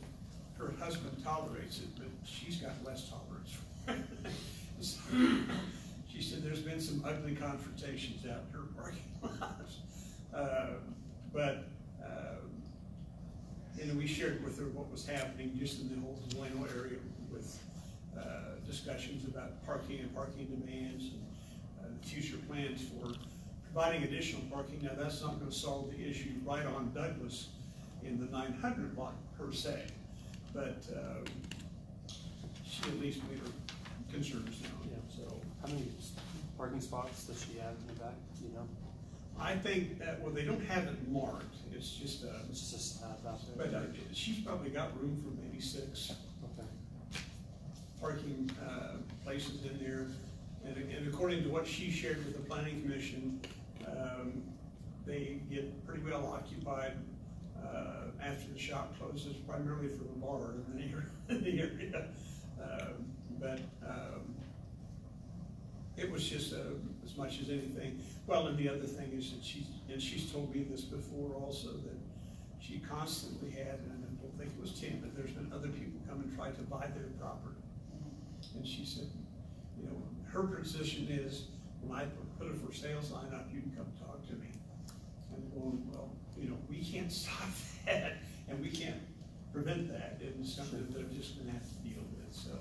her husband tolerates it, but she's got less tolerance for it. She said there's been some ugly confrontations out in her parking lots. We shared with her what was happening just in the whole Delano area with discussions about parking and parking demands and future plans for providing additional parking. Now, that's not going to solve the issue right on Douglas in the 900 block per se, but she at least made her concerns known. Yeah. So How many parking spots does she have in the back, you know? I think that, well, they don't have it marked. It's just It's just a slab out there. but she's probably got room for maybe 6 Okay. parking places in there. And according to what she shared with the planning commission, they get pretty well occupied after the shop closes, primarily for the bar in the area. It was just as much as anything. Well, and the other thing is that she's told me this before also, that she constantly had, and I don't think it was Tim, but there's been other people come and try to buy their property. And she said, you know, her position is, when I put a for sale sign up, you can come talk to me. And I'm going, well, you know, we can't stop that, and we can't prevent that. It's something that they're just gonna have to deal with, so.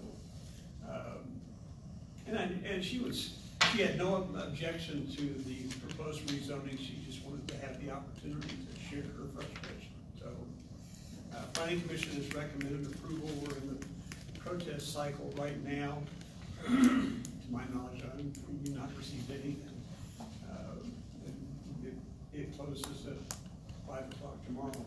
She had no objection to the proposed rezoning. She just wanted to have the opportunity to share her frustration. So, planning commission has recommended approval. We're in the protest cycle right now. To my knowledge, we've not received anything. It closes at 5 o'clock tomorrow.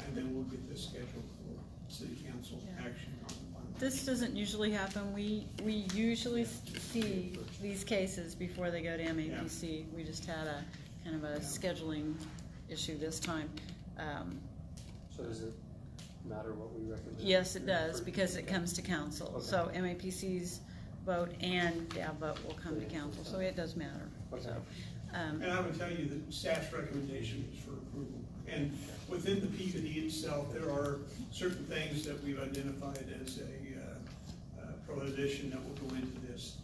And then we'll get this scheduled for city council action on the final. This doesn't usually happen. We usually see these cases before they go to MAPC. We just had a kind of a scheduling issue this time. So does it matter what we recommend? Yes, it does, because it comes to council. Okay. So MAPC's vote and DAB vote will come to council, so it does matter. Okay. So, And I would tell you that staff's recommendation is for approval. And within the PUD itself, there are certain things that we've identified as a prohibition that will go into this.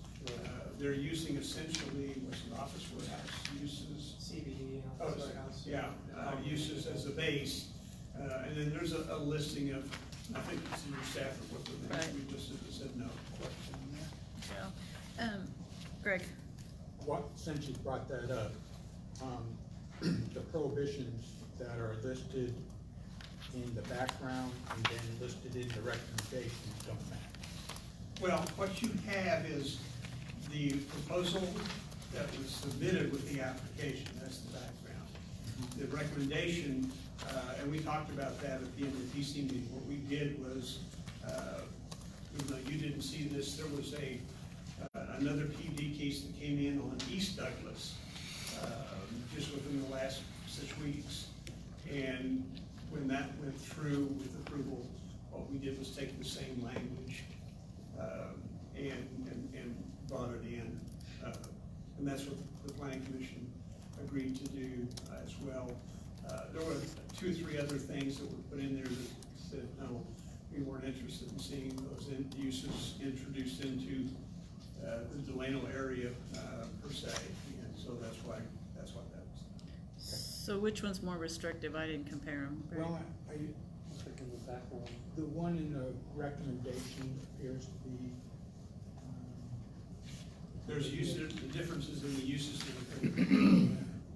They're using essentially, what's the office warehouse uses? CBD, Oh, warehouse. yeah, uses as a base. And then there's a listing of, I think it's in your staff report, the things we listed that said no. so, Greg, What, since you brought that up, the prohibitions that are listed in the background and then listed in the recommendations don't match. Well, what you have is the proposal that was submitted with the application, that's the background. The recommendation, and we talked about that at the end of the DC meeting, what we did was, even though you didn't see this, there was another PD case that came in on East Douglas, just within the last 6 weeks. And when that went through with approval, what we did was take the same language, and brought it in. And that's what the planning commission agreed to do as well. There were 2 or 3 other things that were put in there that said, no, we weren't interested in seeing those uses introduced into the Delano area per se, and so that's what that was. So which one's more restrictive? I didn't compare them. Well, I, Checking the back one. the one in the recommendation appears to be, There's the differences in the uses that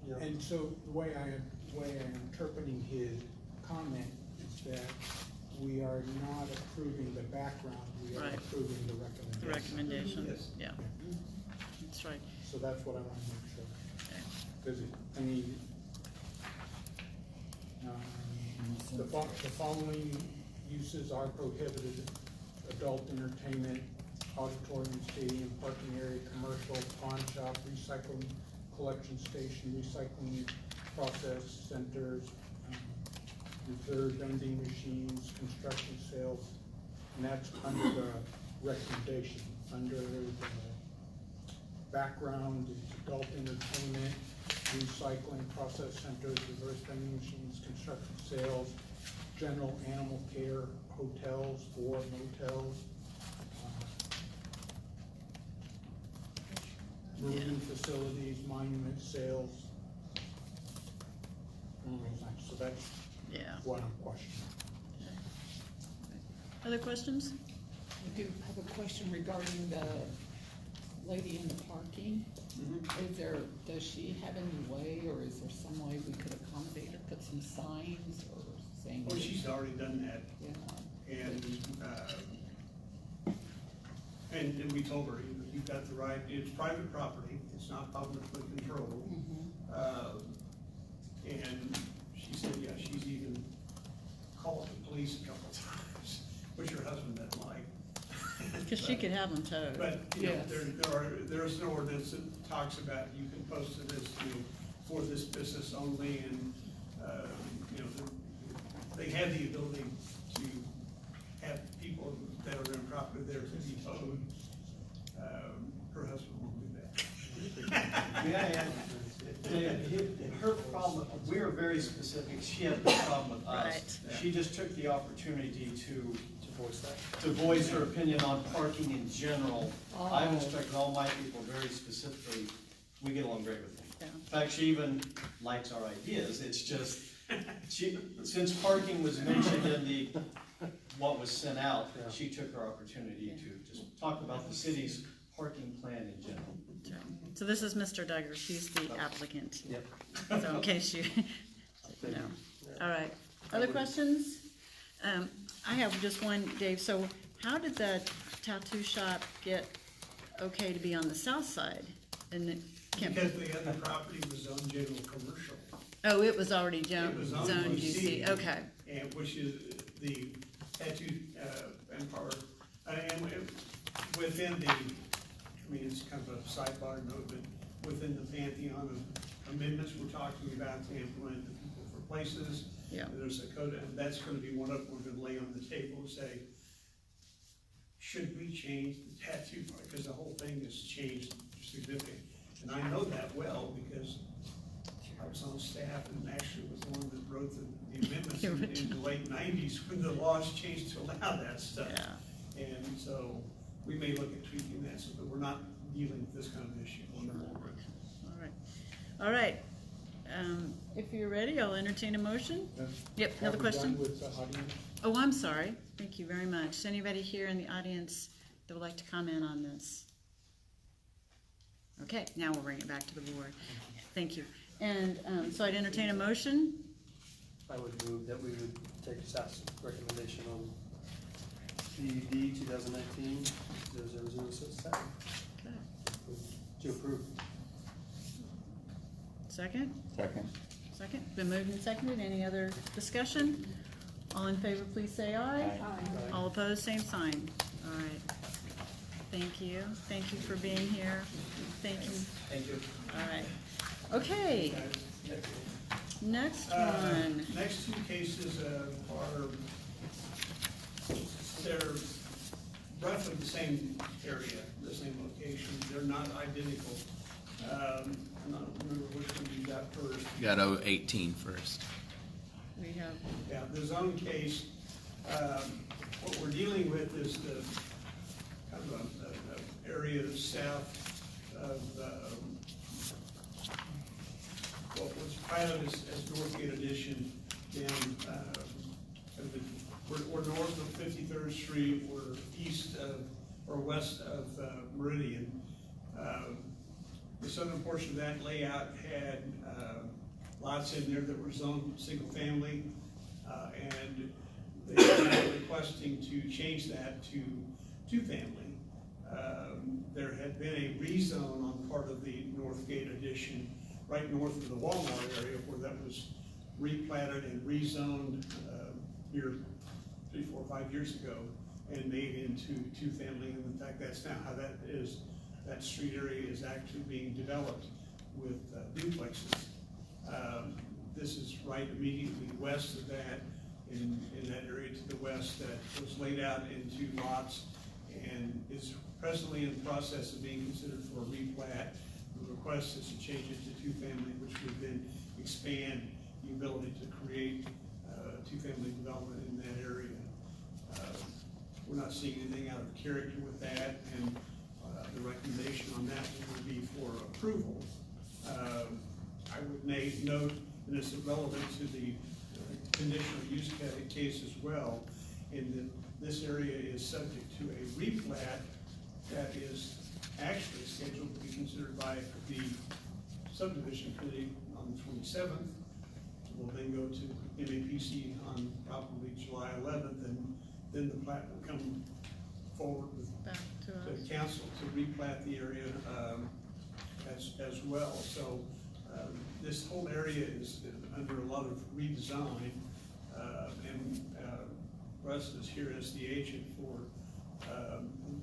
Yeah. and so the way I'm interpreting his comment is that we are not approving the background, we are Right. approving the recommendation. The recommendation, Yes. yeah. That's right. So that's what I want to make sure. Okay. Because, I mean, the following uses are prohibited: adult entertainment, auditorium, stadium, parking area, commercial, pawn shop, recycling, collection station, recycling process centers, reserve vending machines, construction sales, and that's under the recommendation. Under the background, it's adult entertainment, recycling process centers, reverse vending machines, construction sales, general animal care, hotels or motels, marine facilities, monument sales. So that's Yeah. what I'm questioning. Other questions? I do have a question regarding the lady in the parking. Is there, does she have any way, or is there some way we could accommodate her, put some signs or saying? Well, she's already done that, Yeah, and we told her, you've got the right, it's private property, it's not publicly controlled. And she said, yeah, she's even called the police a couple of times, which her husband doesn't like. Because she could have them towed. But, you know, Yes. there's an ordinance that talks about you can post it as, for this business only, and, you know, they have the ability to have people that are improper there to be towed. Her husband won't do that. Yeah. Her problem, we are very specific, she had no problem with us. Right. She just took the opportunity to voice that. to voice her opinion on parking in general. I've Oh. instructed all my people very specifically, we get along great with them. Yeah. In fact, she even likes our ideas, it's just, since parking was mentioned in what was sent out, Yeah. she took her opportunity to just talk about the city's parking plan in general. So this is Mr. Duggar, she's the applicant. Yep. So in case you, no. All right. Other questions? I have just one, Dave. So how did the tattoo shop get okay to be on the south side? And it can't, Because the other property was zoned general commercial. oh, it was already It was on zoned GC. UC, okay. And which is the tattoo, empire, and within the, I mean, it's kind of a sidebar note, but within the pantheon of amendments we're talking about to implement the people for places. Yeah. There's a code, and that's gonna be one of them we're gonna lay on the table and say, should we change the tattoo part? Because the whole thing has changed significantly. And I know that well because I was on staff and actually was the one that wrote the amendments in the late nineties when the laws changed to allow that stuff. Yeah. And so we may look at tweaking that so that we're not dealing with this kind of issue on the whole road. All right. All right. If you're ready, I'll entertain a motion. Yep, another Are we done question? with the audience? Oh, I'm sorry. Thank you very much. Anybody here in the audience that would like to comment on this? Okay, now we'll bring it back to the board. Thank you. And so I'd entertain a motion. I would move that we would take staff's recommendation on PUD 2019-0067 to approve. Second? Second. Second. Been moved and seconded. Any other discussion? All in favor, please say aye. Aye. All opposed, same sign. All right. Thank you. Thank you for being here. Thank you. Thank you. All right. Okay. Next one. Next two cases are, they're roughly the same area, the same location. They're not identical. I don't remember which one you got first. Got 018 first. We have, Yeah, the zone case, what we're dealing with is the kind of a area south of, what was piloted as Northgate Addition down, we're north of 53rd Street, we're east of, or west of Meridian. The southern portion of that layout had lots in there that were zoned single family, and they are now requesting to change that to two family. There had been a rezone on part of the Northgate Addition, right north of the Walmart area, where that was replatted and rezoned here 3, 4, 5 years ago, and made into two family. And in fact, that's now how that is. That street area is actually being developed with duplexes. This is right immediately west of that, in that area to the west, that was laid out into lots and is presently in the process of being considered for a replat. The request is to change it to two family, which would then expand the ability to create two-family development in that area. We're not seeing anything out of character with that, and the recommendation on that would be for approval. I would note, and it's relevant to the conditional use case as well, in that this area is subject to a replat that is actually scheduled to be considered by the subdivision committee on the 27th. Will then go to MAPC on probably July 11th, and then the plat will come forward with back to us. the council to replat the area as well. So this whole area is under a lot of redesign, and Russ is here as the agent for,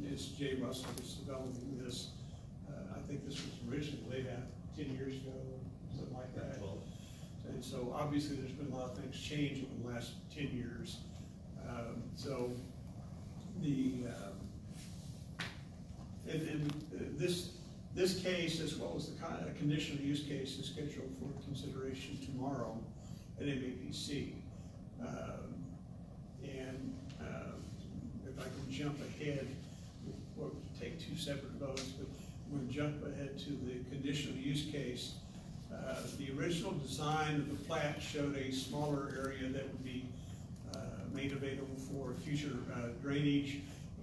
it's Jay Russell that's developing this. I think this was originally laid out 10 years ago, something like that. And so obviously there's been a lot of things change over the last 10 years. So the, this case, as well as the conditional use case, is scheduled for consideration tomorrow at MAPC. And if I can jump ahead, we'll take two separate votes, but we'll jump ahead to the conditional use case. The original design of the plat showed a smaller area that would be made available for future drainage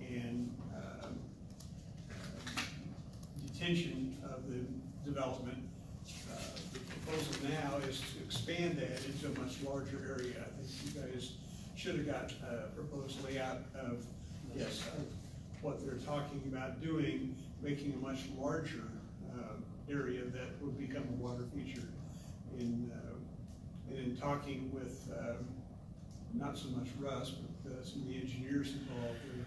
and detention of the development. The proposal now is to expand that into a much larger area. I think you guys should have got a proposed layout of, yes, of what they're talking about doing, making a much larger area that would become a water feature. In talking with not so much Russ, but some of the engineers involved, they're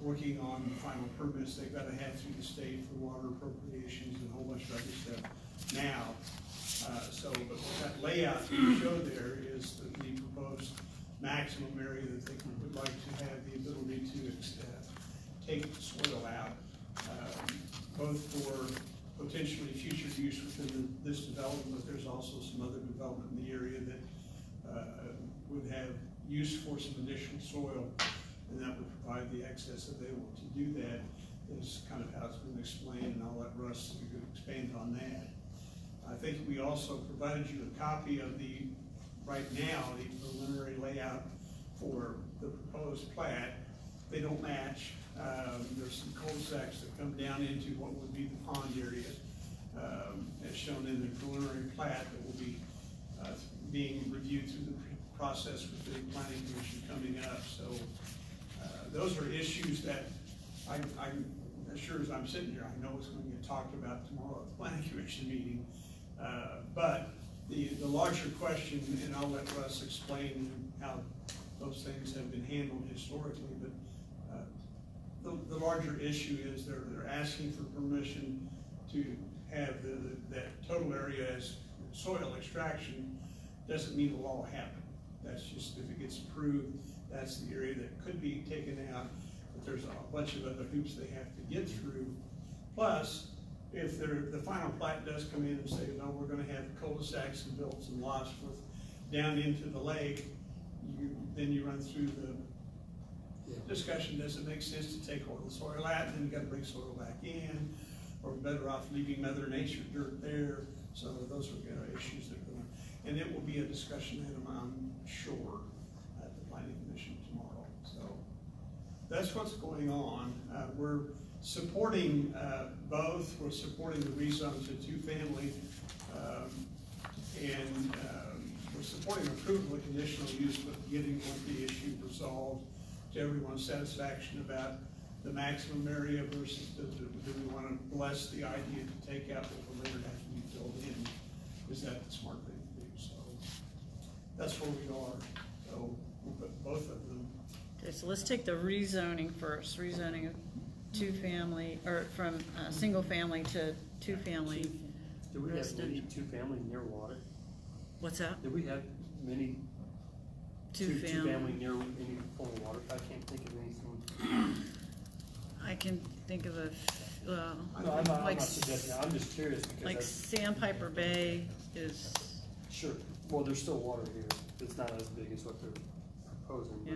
working on the final permits they've got to have through the state for water appropriations and a whole bunch of other stuff now. But that layout that you show there is the proposed maximum area that they would like to have the ability to take the soil out, both for potentially future use within this development, but there's also some other development in the area that would have use for some additional soil, and that would provide the access available to do that. Is kind of how it's been explained, and I'll let Russ expand on that. I think we also provided you a copy of the, right now, the preliminary layout for the proposed plat. They don't match. There's some cul-de-sacs that come down into what would be the pond area, as shown in the preliminary plat that will be being reviewed through the process with the planning commission coming up. So those are issues that I'm as sure as I'm sitting here, I know it's going to get talked about tomorrow at the planning commission meeting. But the larger question, and I'll let Russ explain how those things have been handled historically, but the larger issue is they're asking for permission to have that total area as soil extraction doesn't mean the law will happen. That's just, if it gets approved, that's the area that could be taken out, but there's a bunch of other hoops they have to get through. Plus, if the final plat does come in and say, no, we're gonna have cul-de-sacs and build some lots with, down into the lake, then you run through the discussion, does it make sense to take all the soil out, and then you gotta bring soil back in, or better off leaving Mother Nature dirt there? So those are issues that are going, and it will be a discussion item, I'm sure, at the planning commission tomorrow. So that's what's going on. We're supporting both. We're supporting the rezone to two-family, and we're supporting approval of conditional use, but getting the issue resolved to everyone's satisfaction about the maximum area versus do we want to bless the idea to take out what will later have to be filled in? Is that the smart thing to do? So that's where we are. So we'll put both of them. Okay, so let's take the rezoning first, rezoning of two-family, or from single-family to two-family. Do we have Resident. many two-family near water? What's that? Do we have many Two-family. two-family near any form of water? I can't think of anything. I can think of a, well, No, I'm not like, suggesting, I'm just curious because like that's, Sandpiper Bay is, sure, well, there's still water here. It's not as big as what they're proposing. yeah.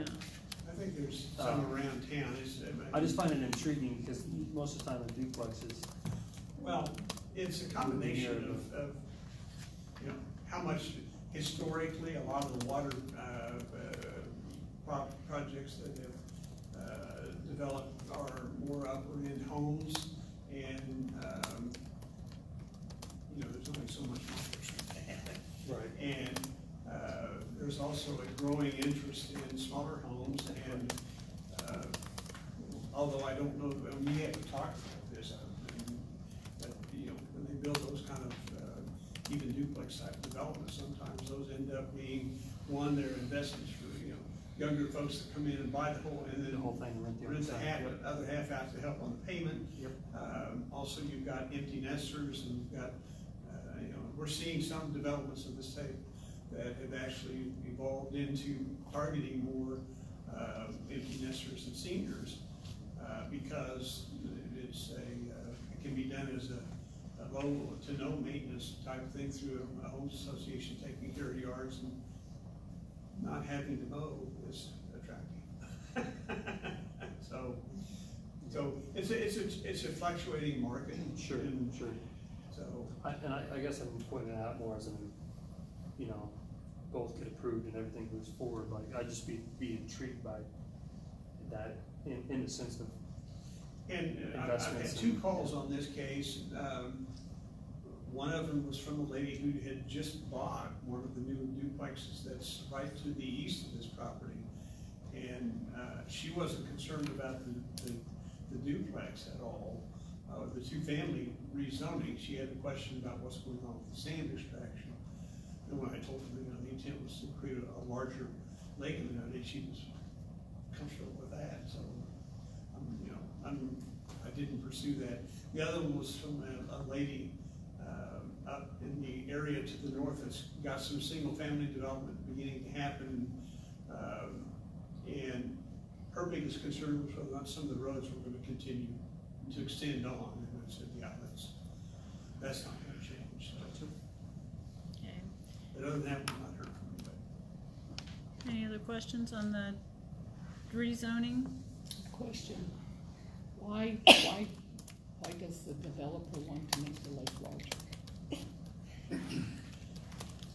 But I think there's some around town. I just find it intriguing because most of the time in duplexes, Well, it's a combination of, you know, how much historically, a lot of the water projects that have developed are more upper-end homes, and, you know, there's only so much water. right. And there's also a growing interest in smaller homes, and although I don't know, and we haven't talked about this, but, you know, when they build those kind of even duplex type developments, sometimes those end up being, one, they're investments for, you know, younger folks that come in and buy the whole, and then The whole thing, rent the other rent the side, half, yep. the other half out to help on the payment. Yep. Also, you've got empty nesters, and you've got, you know, we're seeing some developments of this type that have actually evolved into targeting more empty nesters and seniors, because it's it can be done as a low to no maintenance type thing through a homes association taking care of yards, and not having to mow is attractive. So it's a fluctuating market. Sure, and sure. So, I guess I'm pointing it out more as in, you know, both get approved and everything moves forward. Like, I'd just be intrigued by that in the sense of, and I've had investments two and- calls on this case. One of them was from a lady who had just bought one of the new duplexes that's right to the east of this property. And she wasn't concerned about the duplex at all, the two-family rezoning. She had a question about what's going on with the sand extraction. And when I told her, you know, the intent was to create a larger lake in the area, she was comfortable with that. So, you know, I didn't pursue that. The other one was from a lady up in the area to the north that's got some single-family development beginning to happen. And her biggest concern was whether or not some of the roads were going to continue to extend on. And I said, yeah, that's not going to change. So, Okay. but other than that, we've not heard from anybody. Any other questions on the rezoning? Question, why does the developer want to make the lake larger?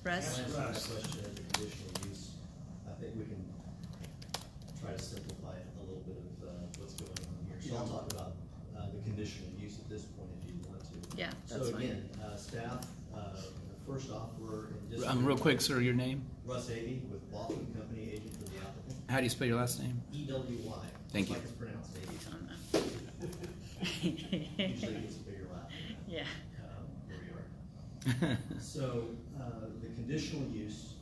Russ? I'll answer that question of the conditional use. I think we can try to simplify a little bit of what's going on here. So I'll talk about the conditional use at this point if you want to. Yeah, that's So fine. again, staff, first off, we're in district. Real quick, sir, your name? Russ Avey with Laughlin Company, agent for the applicant. How do you spell your last name? EWY. Thank just you. like it's pronounced, Avey. It's on the- Usually it gets a bigger laugh. Yeah. There we are. So, the conditional use,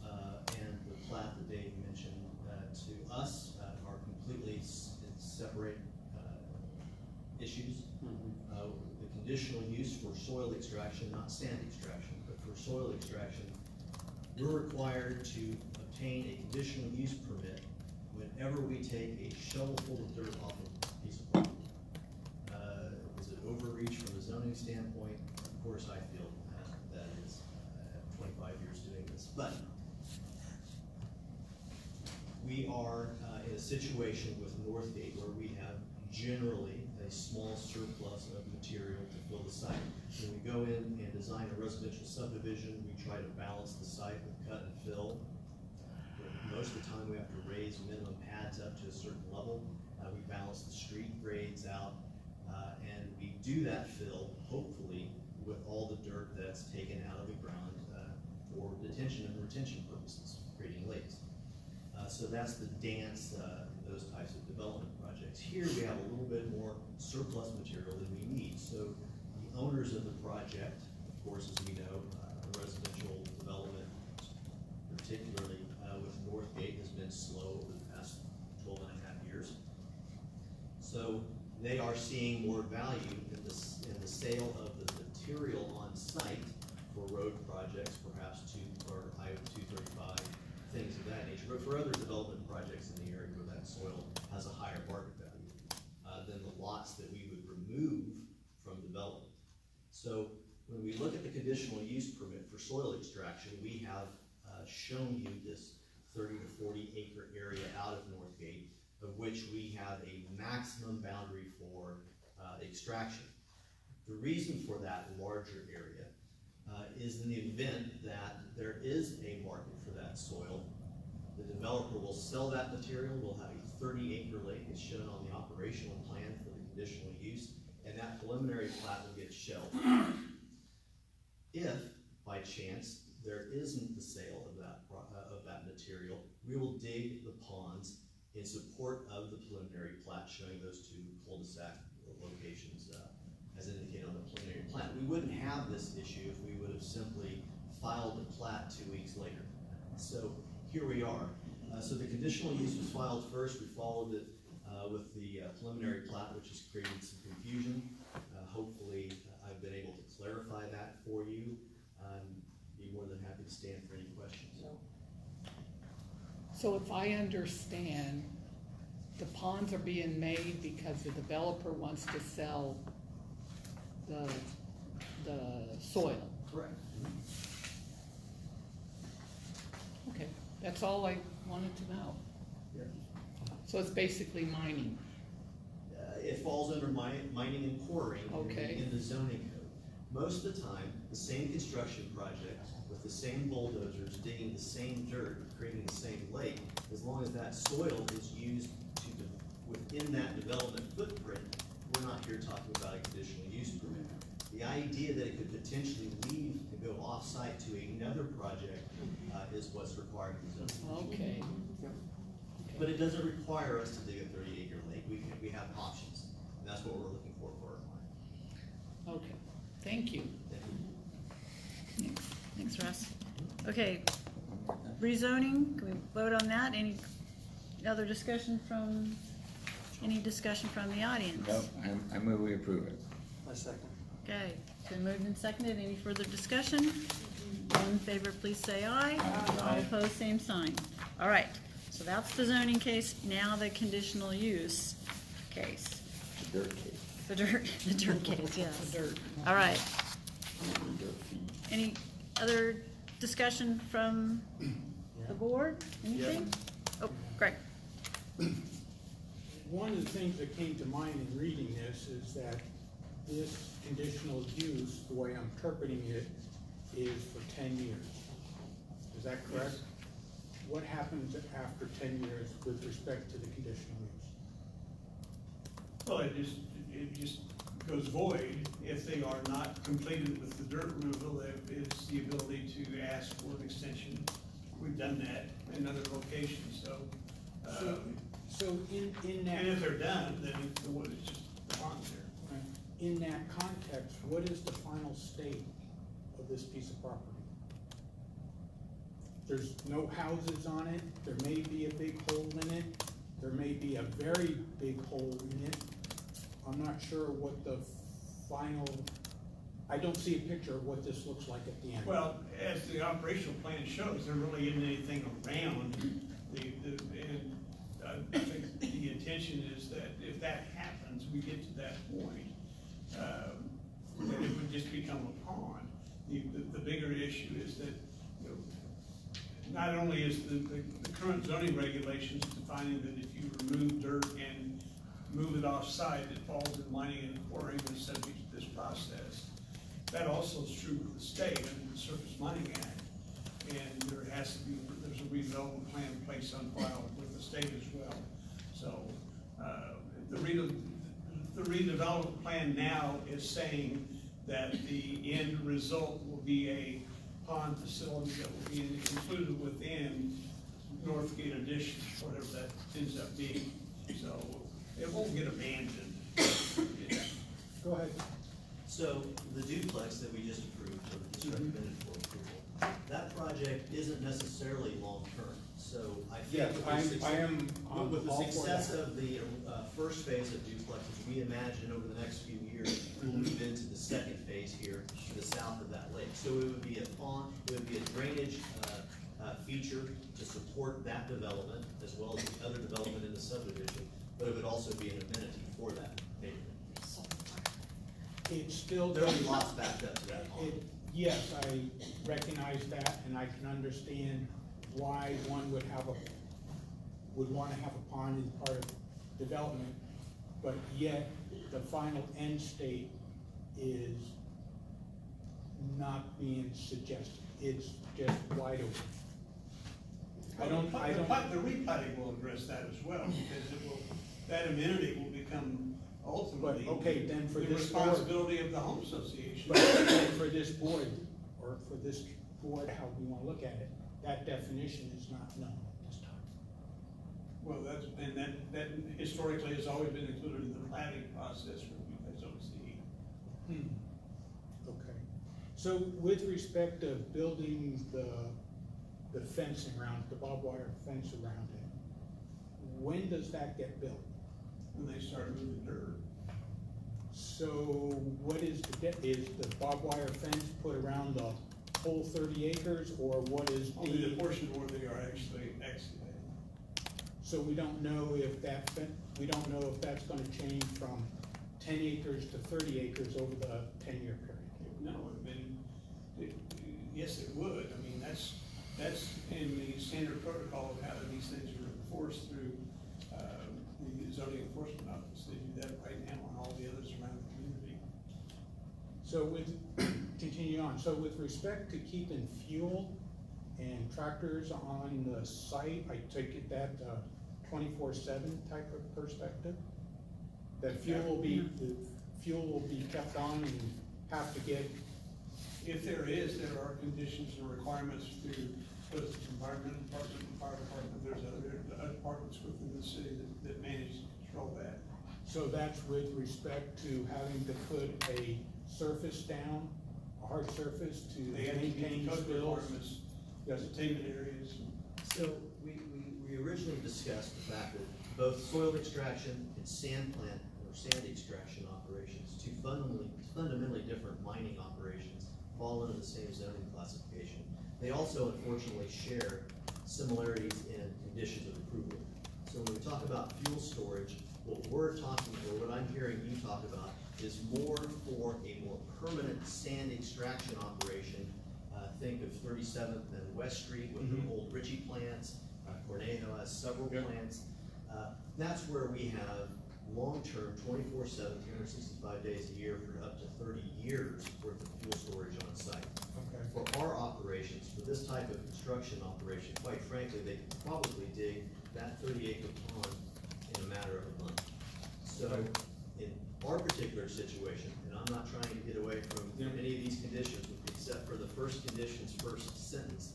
and the plat that Dave mentioned, to us, are completely separate, issues. The conditional use for soil extraction, not sand extraction, but for soil extraction, we're required to obtain a conditional use permit whenever we take a shovelful of dirt off a piece of property. Is it overreach from a zoning standpoint? Of course, I feel that is, I have 25 years doing this, but we are in a situation with Northgate where we have generally a small surplus of material to fill the site. When we go in and design a residential subdivision, we try to balance the site with cut and fill. Most of the time, we have to raise minimum pads up to a certain level. We balance the street grades out, and we do that fill, hopefully, with all the dirt that's taken out of the ground for detention and retention purposes, creating lakes. So that's the dance, those types of development projects. Here we have a little bit more surplus material than we need. So the owners of the project, of course, as we know, residential development, particularly with Northgate, has been slow over the past 12 and a half years. So they are seeing more value in the sale of the material on site for road projects, perhaps or I-235, things of that nature, but for other development projects in the area where that soil has a higher market value than the lots that we would remove from development. So when we look at the conditional use permit for soil extraction, we have shown you this 30 to 40 acre area out of Northgate, of which we have a maximum boundary for extraction. The reason for that larger area is in the event that there is a market for that soil, the developer will sell that material, we'll have a 30-acre lake as shown on the operational plan for the conditional use, and that preliminary plat will get shelved. If, by chance, there isn't the sale of that material, we will dig the ponds in support of the preliminary plat showing those two cul-de-sac locations as indicated on the preliminary plat. We wouldn't have this issue if we would have simply filed the plat 2 weeks later. So here we are. So the conditional use was filed first. We followed it with the preliminary plat, which has created some confusion. Hopefully, I've been able to clarify that for you. Be more than happy to stand for any questions. So if I understand, the ponds are being made because the developer wants to sell the soil. Correct. Okay, that's all I wanted to know. Yeah. So it's basically mining. It falls under mining and quarrying Okay. in the zoning code. Most of the time, the same construction project with the same bulldozers digging the same dirt, creating the same lake, as long as that soil is used within that development footprint, we're not here talking about a conditional use permit. The idea that it could potentially leave and go off-site to another project is what's required in the zoning. Okay. But it doesn't require us to dig a 30-acre lake. We have options. And that's what we're looking for our client. Okay, thank you. Thank you. Thanks, Russ. Okay, rezoning, can we vote on that? Any other discussion from the audience? No, I move we approve it. My second. Okay, it's been moved and seconded. Any further discussion? All in favor, please say aye. All opposed, same sign. All right, so that's the zoning case. Now the conditional use case. The dirt case. The dirt case, yes. The dirt. All right, The dirt fee. any other discussion from the board? Anything? Oh, Greg. One of the things that came to mind in reading this is that this conditional use, the way I'm interpreting it, is for 10 years. Is that correct? Yes. What happens after 10 years with respect to the conditional use? Well, it just goes void if they are not completed with the dirt removal. It's the ability to ask for an extension. We've done that in other locations, so. So in that. And if they're done, then it's just the ponds there. In that context, what is the final state of this piece of property? There's no houses on it, there may be a big hole in it, there may be a very big hole in it. I'm not sure what the final I don't see a picture of what this looks like at the end. Well, as the operational plan shows, there really isn't anything around and I think the intention is that if that happens, we get to that point, that it would just become a pond. The bigger issue is that, you know, not only is the current zoning regulations defining that if you remove dirt and move it off-site, it falls in mining and quarrying and is subject to this process. That also is true with the state under the Surface Mining Act. And there's a redevelopment plan placed on file with the state as well. So, the redevelopment plan now is saying that the end result will be a pond facility that will be included within Northgate Addition, whatever that ends up being. So, it won't get abandoned. Yeah. Go ahead. So the duplex that we just approved, or just recommended for approval, that project isn't necessarily long-term. So I Yes, think I am with the all for success that. of the first phase of duplexes, we imagine over the next few years, we'll move into the second phase here to the south of that lake. So it would be a pond, it would be a drainage feature to support that development, as well as the other development in the subdivision, but it would also be an amenity for that neighborhood. It's still. There will be lots backed up to that pond. Yes, I recognize that, and I can understand why one would want to have a pond as part of development, but yet the final end state is not being suggested. It's just wide open. The repotting will address that as well, because that amenity will become ultimately. But, okay, then for the this board. responsibility of the home association. But for this board, or for this board, how we want to look at it, that definition is not known at this time. Well, that historically has always been included in the planning process for the SOC. Okay. So with respect to building the fencing around, the barbed wire fence around it, when does that get built? When they start moving dirt. So what is the barbed wire fence put around the whole 30 acres, or what is Only the portion where they are actually excavating. So we don't know if that's gonna change from 10 acres to 30 acres over the 10-year period. No, yes, it would. I mean, that's in the standard protocol of how these things are enforced through the zoning enforcement office. They do that right now on all the others around the community. So continue on, so with respect to keeping fuel and tractors on the site, I take it that 24/7 type of perspective? That the fuel will be kept on and have to get. If there are conditions and requirements through both the environmental department and fire department. There's other departments within the city that manage to control that. So that's with respect to having to put a surface down, a hard surface to They have to maintain meet code spills? requirements, Yes. containment areas. So we originally discussed the fact that both soil extraction and sand plant or sand extraction operations, two fundamentally different mining operations, fall under the same zoning classification. They also unfortunately share similarities in conditions of approval. So when we talk about fuel storage, what I'm hearing you talk about is more for a more permanent sand extraction operation. Think of 37th and West Street with the old Ritchie plants. Cornejo has several plants. That's where we have long-term, 24/7, 365 days a year for up to 30 years worth of fuel storage on site. Okay. For our operations, for this type of construction operation, quite frankly, they could probably dig that 30-acre pond in a matter of a month. So in our particular situation, and I'm not trying to get away from any of these conditions, except for the first condition's first sentence,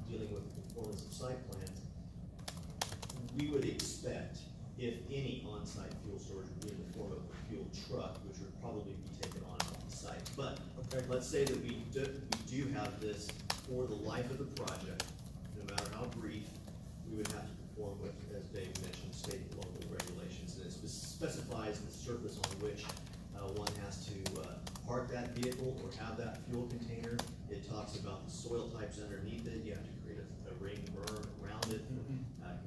dealing with the performance of site plans, we would expect, if any on-site fuel storage would be in the form of a fuel truck, which would probably be taken on the site. But let's say that we do have this for the life of the project, no matter how brief, we would have to conform with, as Dave mentioned, state and local regulations. And it specifies the surface on which one has to park that vehicle or have that fuel container. It talks about the soil types underneath it, you have to create a ring berm around it,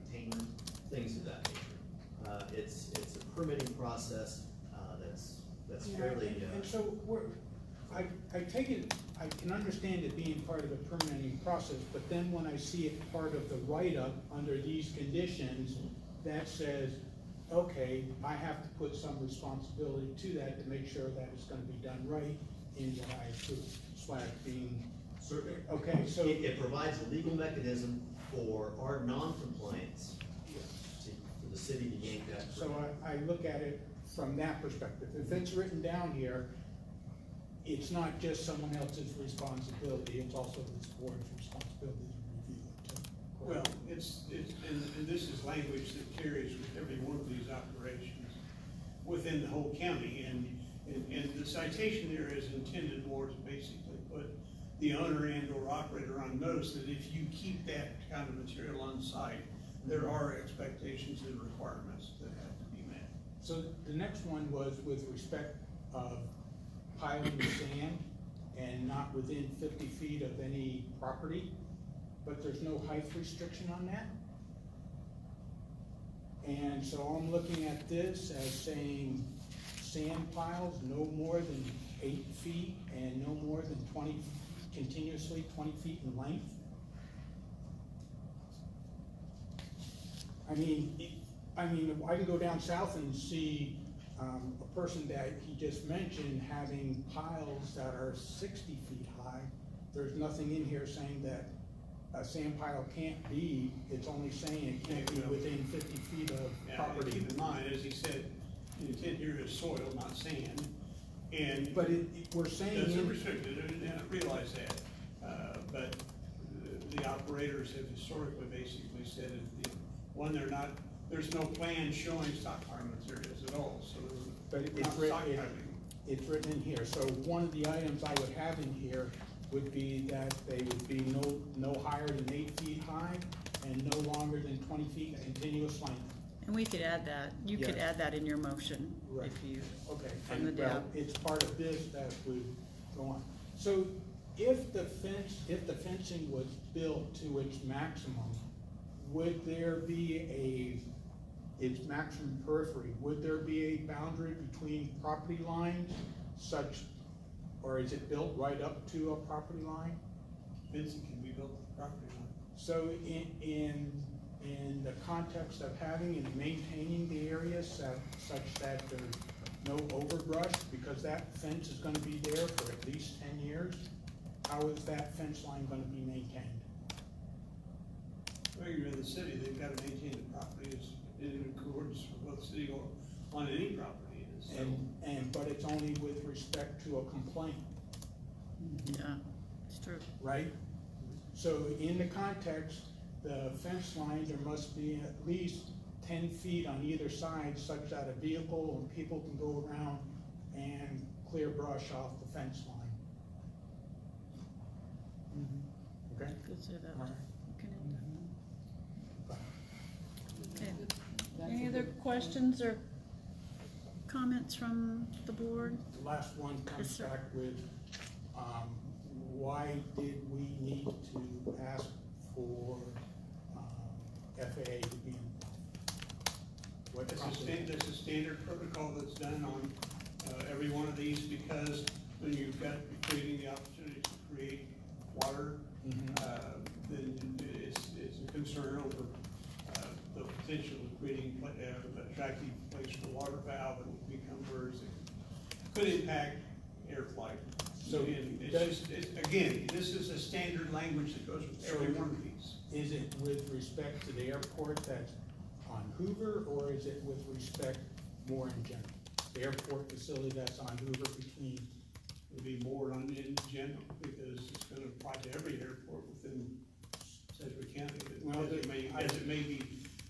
containment, things of that nature. It's a permitting process, that's fairly, And so I take it, I can understand it being part of the permitting process, but then when I see it part of the write-up under these conditions, that says, okay, I have to put some responsibility to that to make sure that it's gonna be done right in what I approve, slash being, certainly. okay, so. It provides a legal mechanism for our non-compliance for the city to yank that. So I look at it from that perspective. If it's written down here, it's not just someone else's responsibility, it's also this board's responsibility to review it too. Well, and this is language that carries with every one of these operations within the whole county, and the citation there is intended more to basically put the owner and or operator on notice that if you keep that kind of material on site, there are expectations and requirements that have to be met. So the next one was with respect of piling the sand and not within 50 feet of any property, but there's no height restriction on that. And so I'm looking at this as saying sand piles no more than 8 feet and no more than continuously 20 feet in length. I mean, I can go down south and see a person that he just mentioned having piles that are 60 feet high. There's nothing in here saying that a sand pile can't be, it's only saying it can't be within 50 feet of property. Keep in mind, as he said, the intent here is soil, not sand, and. But we're saying. It's restricted, and I realize that, but the operators have historically basically said, one, there's no plan showing stockpiling materials at all, so But they're not stockpiling. it's written in here, so one of the items I would have in here would be that they would be no higher than 8 feet high and no longer than 20 feet continuous length. And we could add that, you could Yeah. add that in your motion, Right. if you, Okay, From the well, depth. it's part of this that would go on. So if the fencing was built to its maximum, would there be its maximum periphery, would there be a boundary between property lines such, or is it built right up to a property line? Fencing can be built to the property line. So in the context of having and maintaining the area such that there's no overbrush, because that fence is gonna be there for at least 10 years, how is that fence line gonna be maintained? Well, you're in the city, they've got to maintain the property in accordance with what the city on any property is. So But it's only with respect to a complaint, yeah, it's true. right? So in the context, the fence line, there must be at least 10 feet on either side such that a vehicle and people can go around and clear brush off the fence line. Okay? Good say that. All right. Okay. That's Any a other good point. questions or comments from the board? The last one Yes, comes sir. back with, why did we need to ask for, FAA to be involved? What prompted that? That's a standard protocol that's done on every one of these, because when you've got creating the opportunity to create water, then it's a concern over the potential of creating an attractive place for water valve and cucumbers that could impact air flight. So And again, this is a standard language that goes with every one of these. Is it with respect to the airport that's on Hoover, or is it with respect more in general? The airport facility that's on Hoover between, Would be more on in general, because it's gonna apply to every airport within Sedgwick County. Well, As it may be,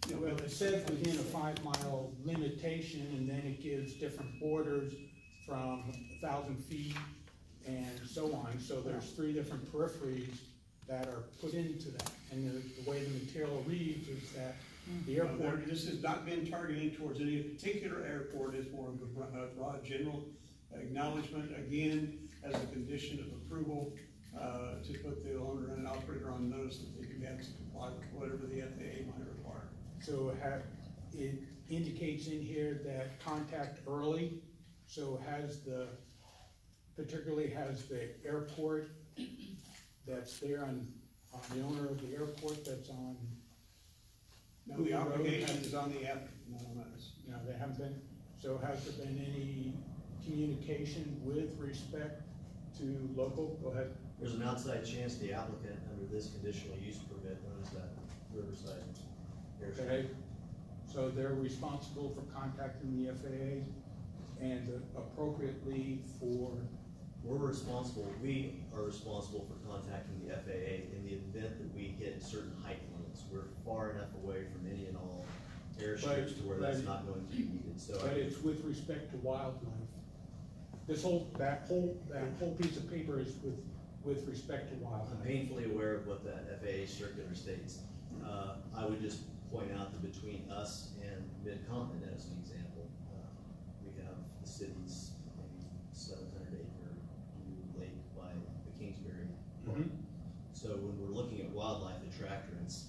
you know. well, it says within a 5-mile limitation, and then it gives different borders from 1,000 feet and so on. So there's 3 different peripheries that are put into that. And the way the material reads is that the airport, This has not been targeting towards any particular airport, it's more of a broad general acknowledgement, again, as a condition of approval, to put the owner and operator on notice that they do have to comply with whatever the FAA might require. So it indicates in here that contact early, so particularly has the airport that's there on the owner of the airport that's on. No, the obligation is on the applicant, not on us. No, they haven't been, so has there been any communication with respect to local? Go ahead. There's an outside chance the applicant under this conditional use permit owns that Riverside Airstrip. Okay, so they're responsible for contacting the FAA and appropriately for, We are responsible for contacting the FAA in the event that we hit certain height limits. We're far enough away from any and all airstrips to where that's not going to be needed, so. but it's with respect to wildlife. That whole piece of paper is with respect to I'm wildlife. painfully aware of what that FAA circular states. I would just point out that between us and Mid-Continent, as an example, we have the city's maybe 700-acre lake by the Kingsbury Park. Mhm. So when we're looking at wildlife attractants,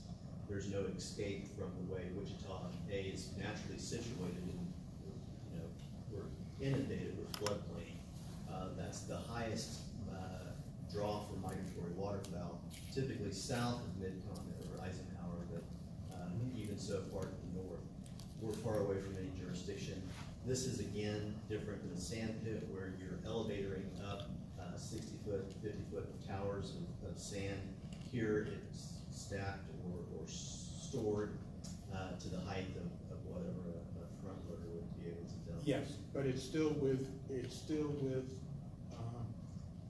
there's no escape from the way Wichita is naturally situated, and we're inundated with floodplain. That's the highest draw for migratory waterfowl, typically south of Mid-Continent or Eisenhower, but even so far to the north. We're far away from any jurisdiction. This is again different than a sand pit where you're elevatoring up 60-foot, 50-foot towers of sand. Here it's stacked or stored to the height of whatever a front loader would be able to dump. Yes, but it's still with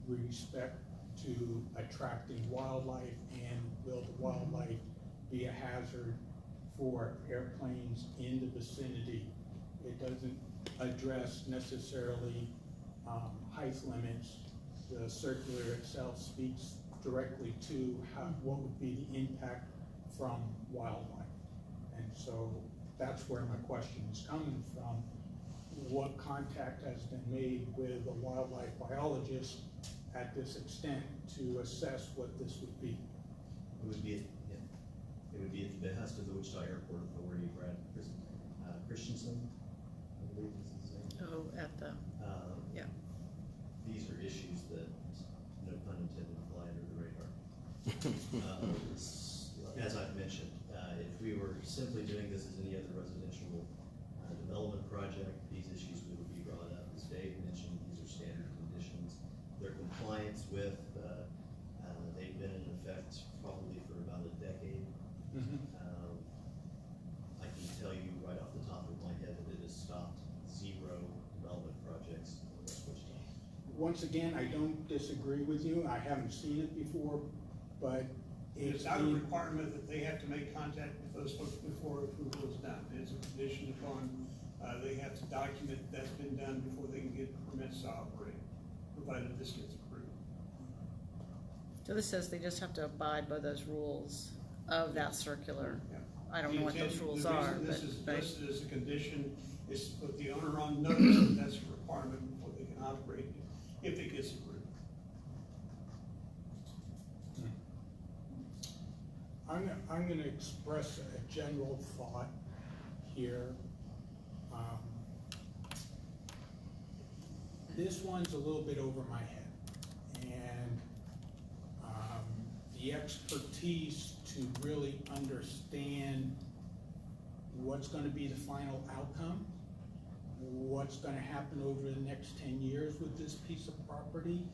respect to attracting wildlife, and will the wildlife be a hazard for airplanes in the vicinity? It doesn't address necessarily height limits. The circular itself speaks directly to what would be the impact from wildlife. And so that's where my question is coming from. What contact has been made with a wildlife biologist at this extent to assess what this would be? It would be at the behest of the Wichita Airport Authority, Brad Christensen, I believe is his name. Oh, at the, yeah. These are issues that, no pun intended, fly under the radar. As I've mentioned, if we were simply doing this as any other residential development project, these issues would be brought up. As Dave mentioned, these are standard conditions. Their compliance with, they've been in effect probably for about a decade. I can tell you right off the top of my head that it has stopped 0 development projects in West Wichita. Once again, I don't disagree with you. I haven't seen it before, but It's not a requirement that they have to make contact with those folks before approval is done. It's a condition upon, they have to document that's been done before they can get permits to operate, provided this gets approved. So this says they just have to abide by those rules of that circular. Yeah. I don't know what those rules are, The but, reason this is but listed as a condition is to put the owner on notice that that's a requirement before they can operate, if it gets approved. I'm gonna express a general thought here. This one's a little bit over my head, and the expertise to really understand what's gonna be the final outcome, what's gonna happen over the next 10 years with this piece of property,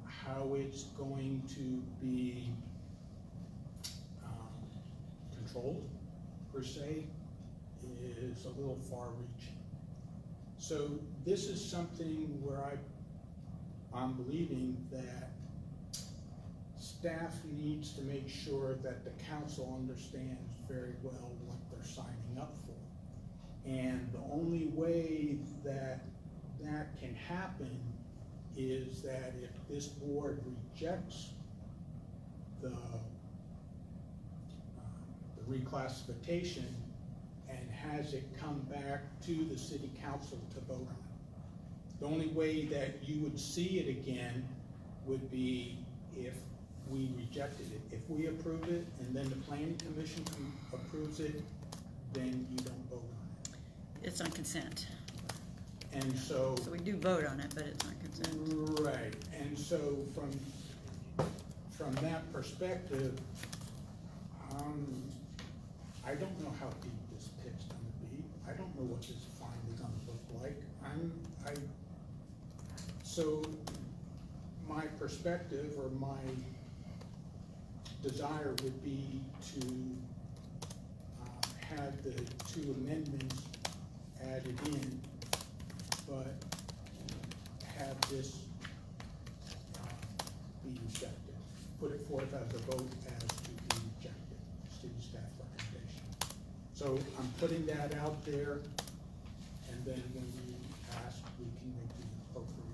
how it's going to be controlled, per se, is a little far-reaching. So this is something where I'm believing that staff needs to make sure that the council understands very well what they're signing up for. And the only way that that can happen is that if this board rejects the reclassification and has it come back to the city council to vote on The only way that you would see it again would be if we rejected it. If we approve it and then the planning commission approves it, then you don't vote on It's on consent. it. And so. So we do vote on it, but it's on consent. Right, and so from that perspective, I don't know how deep this pit's gonna be. I don't know what this is finally gonna look like. So my perspective or my desire would be to have the two amendments added in, but have this be rejected. Put it forth as a vote as to be rejected, city staff recommendation. So I'm putting that out there, and then when you ask, we can make the appropriate.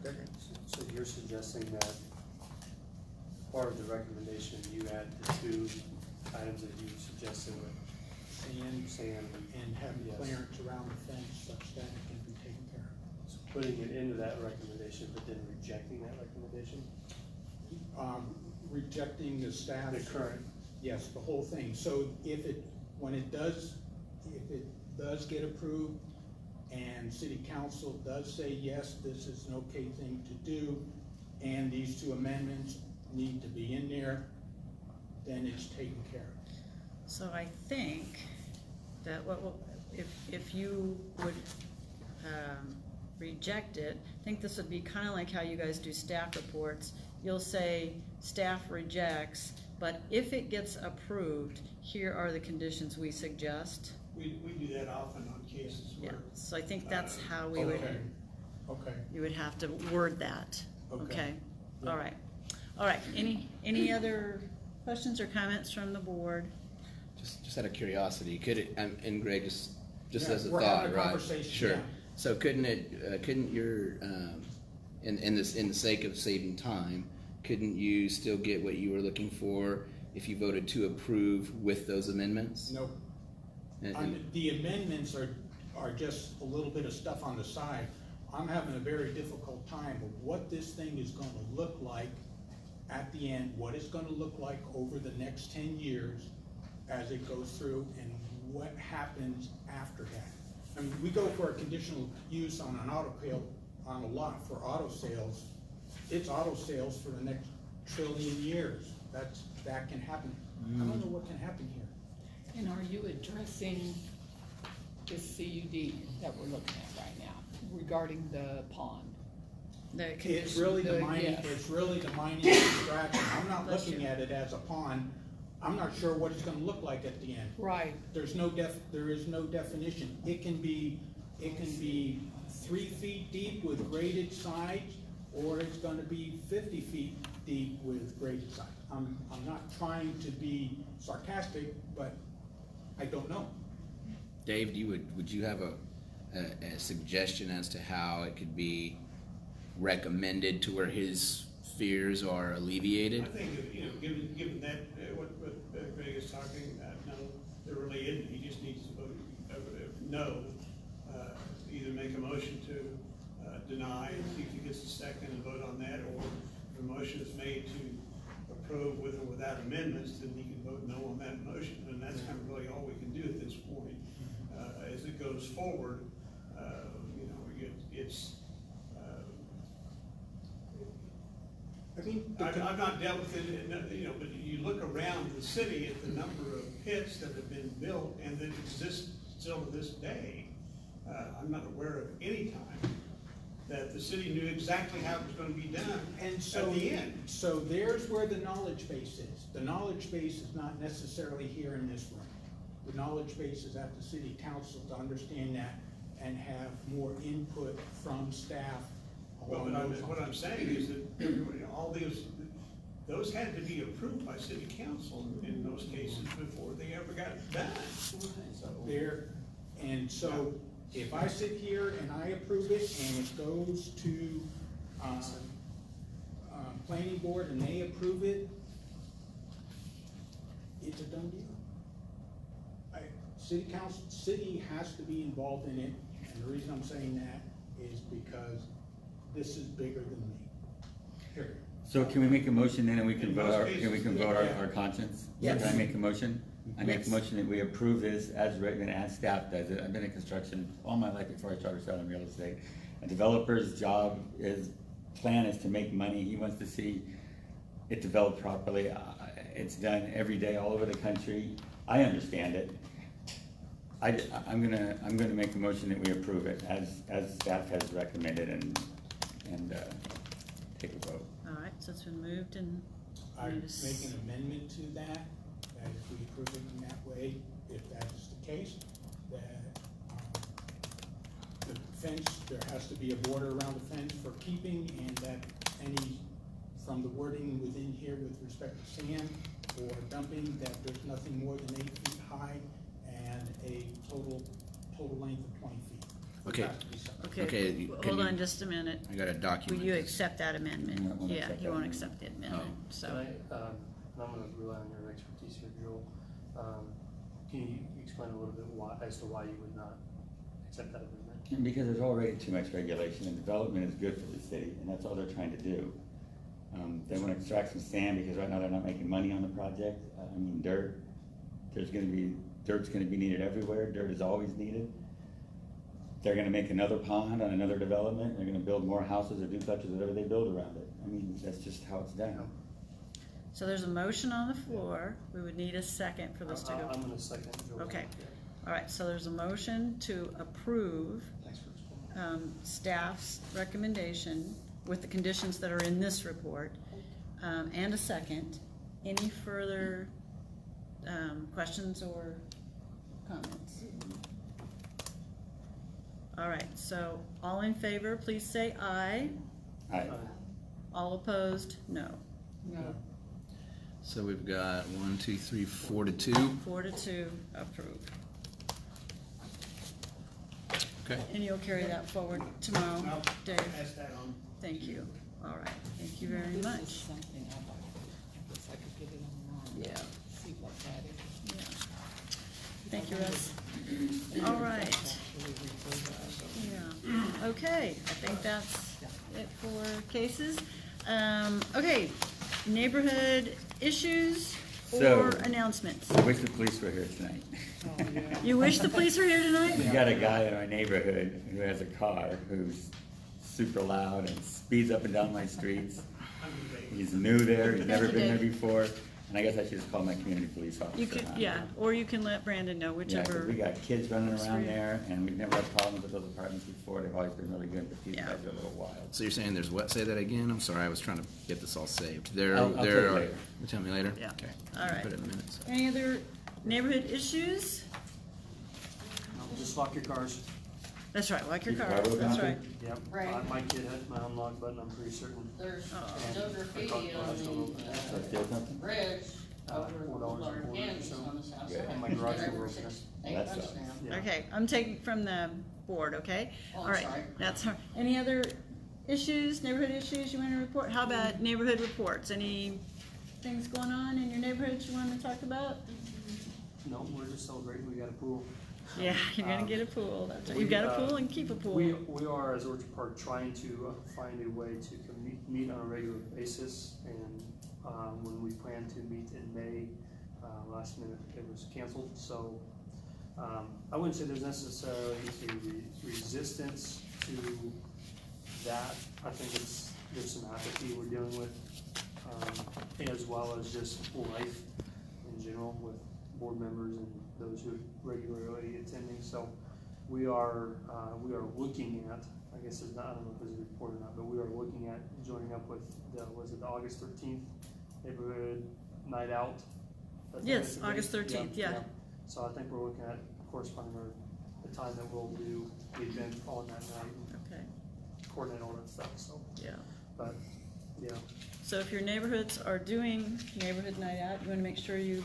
Okay. So you're suggesting that part of the recommendation, you add the two items that you suggested with sand And having Yes. clearance around the fence such that it can be taken care of. So putting it into that recommendation, but then rejecting that recommendation? Rejecting the staff. The current, Yes, the whole thing. So if it does get approved and city council does say, yes, this is an okay thing to do, and these two amendments need to be in there, then it's taken care of. So I think that if you would reject it, I think this would be kind of like how you guys do staff reports. You'll say staff rejects, but if it gets approved, here are the conditions we suggest. We do that often on cases Yeah, where. so I think that's how we would, Okay. you would have to word that, Okay. okay? Yeah. All right, any other questions or comments from the board? Just out of curiosity, could it, and Greg, just Yeah, as a we're thought, having a right? conversation, Sure. yeah. So couldn't your, in the sake of saving time, couldn't you still get what you were looking for if you voted to approve with those amendments? Nope. And- The amendments are just a little bit of stuff on the side. I'm having a very difficult time of what this thing is gonna look like at the end, what it's gonna look like over the next 10 years as it goes through, and what happens after that. I mean, we go for a conditional use on an on a lot for auto sales. It's auto sales for the next trillion years. That can happen. I don't know what can happen here. And are you addressing this CUD that we're looking at right now regarding the pond? The It's condition, really the The- mining, yes. it's really the mining extraction. I'm not Bless looking you. at it as a pond. I'm not sure what it's gonna look like at the end. Right, There is no definition. It can be 3 feet deep with graded sides, or it's gonna be 50 feet deep with graded sides. I'm not trying to be sarcastic, but I don't know. Dave, would you have a suggestion as to how it could be recommended to where his fears are alleviated? I think, given that, what Greg is talking, no, there really isn't, he just needs to vote, no. Either make a motion to, deny, and see if he gets a second and vote on that, or if a motion is made to approve with or without amendments, then he can vote no on that motion, and that's kind of really all we can do at this point. As it goes forward, it's, I mean, I've not dealt with it, but you look around the city at the number of pits that have been built and that exist still to this day. I'm not aware of any time that the city knew exactly how it was gonna be done And so, at the end. so there's where the knowledge base is. The knowledge base is not necessarily here in this room. The knowledge base is at the city council to understand that and have more input from staff Well, along those what I'm lines. saying is that everybody, all those had to be approved by city council in those cases before they ever got done. There, and so if I sit here and I approve it and it goes to, planning board and they approve it, it's a done deal. City has to be involved in it, and the reason I'm saying that is because this is bigger than me. Period. So can we make a motion then and we can In vote most our, cases, can we can vote our conscience? Yes. Can I make a motion? I make Yes. a motion that we approve this as written, as staff does it. I've been in construction all my life before I started selling real estate. A developer's job plan is to make money. He wants to see it developed properly. It's done every day all over the country. I understand it. I'm gonna make a motion that we approve it as staff has recommended and take a vote. All right, so it's been moved and. I need make a s- an amendment to that if we approve it in that way, if that's the case, that, the fence, there has to be a border around the fence for keeping, and that from the wording within here with respect to sand or dumping, that there's nothing more than 8 feet high and a total length of 20 feet. Okay. Has to be separate. Okay, Okay, you- can hold you- on just a minute. I gotta Will document you this. accept that amendment? I won't Yeah, accept he that won't amendment. accept the amendment, Oh. Can so. I, and I'm gonna rely on your expertise here, Joel. Can you explain a little bit as to why you would not accept that amendment? Because there's already too much regulation, and development is good for the city, and that's all they're trying to do. They wanna extract some sand, because right now they're not making money on the project. I mean, dirt's gonna be needed everywhere, dirt is always needed. They're gonna make another pond on another development, they're gonna build more houses or duplexes, whatever they build around it. I mean, that's just how it's done. So there's a motion on the floor. We would need a second for this to go. I'm gonna second Joel. Okay. All right, so there's a motion to approve Thanks for explaining. staff's recommendation with the conditions that are in this report, and a second. Any further questions or comments? All right, so all in favor, please say aye. Aye. All opposed, no. No, So we've got 1, 2, 3, 4 to 2. 4-2 approved. Okay. And you'll carry that forward tomorrow, I'll Dave? pass that on. Thank you. All right, thank you very this is much. something I'd like, I guess I could get it online. Yeah. See what that is. Yeah. Thank you, Russ. All right. Actually refer to. Yeah, okay, I think that's it for cases. Okay, neighborhood issues or So- announcements? I wish the police were here tonight. Oh, yeah. You wish the police were here tonight? We got a guy in our neighborhood who has a car who's super loud and speeds up and down my streets. He's new there, he's never Thank you, been there Dave. before, and I guess I should just call my community police officer. You could, huh? yeah, or you can let Brandon know, Yeah, 'cause whichever. we got kids running works for around you. there, and we've never had problems with those apartments before, they've always been really good, but these Yeah. guys are a little wild. So you're saying there's what? Say that again? I'm sorry, I was trying to get this all saved. There I'll tell you are. later. You tell me later? Yeah. Okay. All right. Put it in the minutes. Any other neighborhood issues? No, just lock your cars. That's right, like your Keep car, the car that's open. right. Yep. Right. My kid has my unlock button, I'm pretty certain. There's Oh. no graffiti on Let's the do something. bridge over $4 Large a quarter or Kansas so. on the south Yeah. side. And my garage door Every opens. six- Well, eight that months sucks. now. Yeah. Okay, I'm taking from the board, okay? Oh, All I'm right, sorry. that's, any other issues, neighborhood issues you want to report? How about neighborhood reports? Any things going on in your neighborhood you want to talk about? No, we're just celebrating, we got a pool. Yeah, you're gonna get a pool, that's right. You've got a pool and keep a pool. We are, as Orchard Park, trying to find a way to meet on a regular basis, and when we planned to meet in May, last minute it was canceled, so I wouldn't say there's necessarily a resistance to that. I think there's some apathy we're dealing with, as well as just life in general with board members and those who are regularly attending. So we are looking at, I guess it's not, I don't know if it's a report or not, but we are looking at joining up with the August 13th neighborhood night out. I think Yes, that's the August date. 13th, yeah. So I think we're looking at corresponding or the time that we'll do the event on that night and Okay, coordinate all that stuff, so, yeah. but, yeah. So if your neighborhoods are doing neighborhood night out, you wanna make sure you,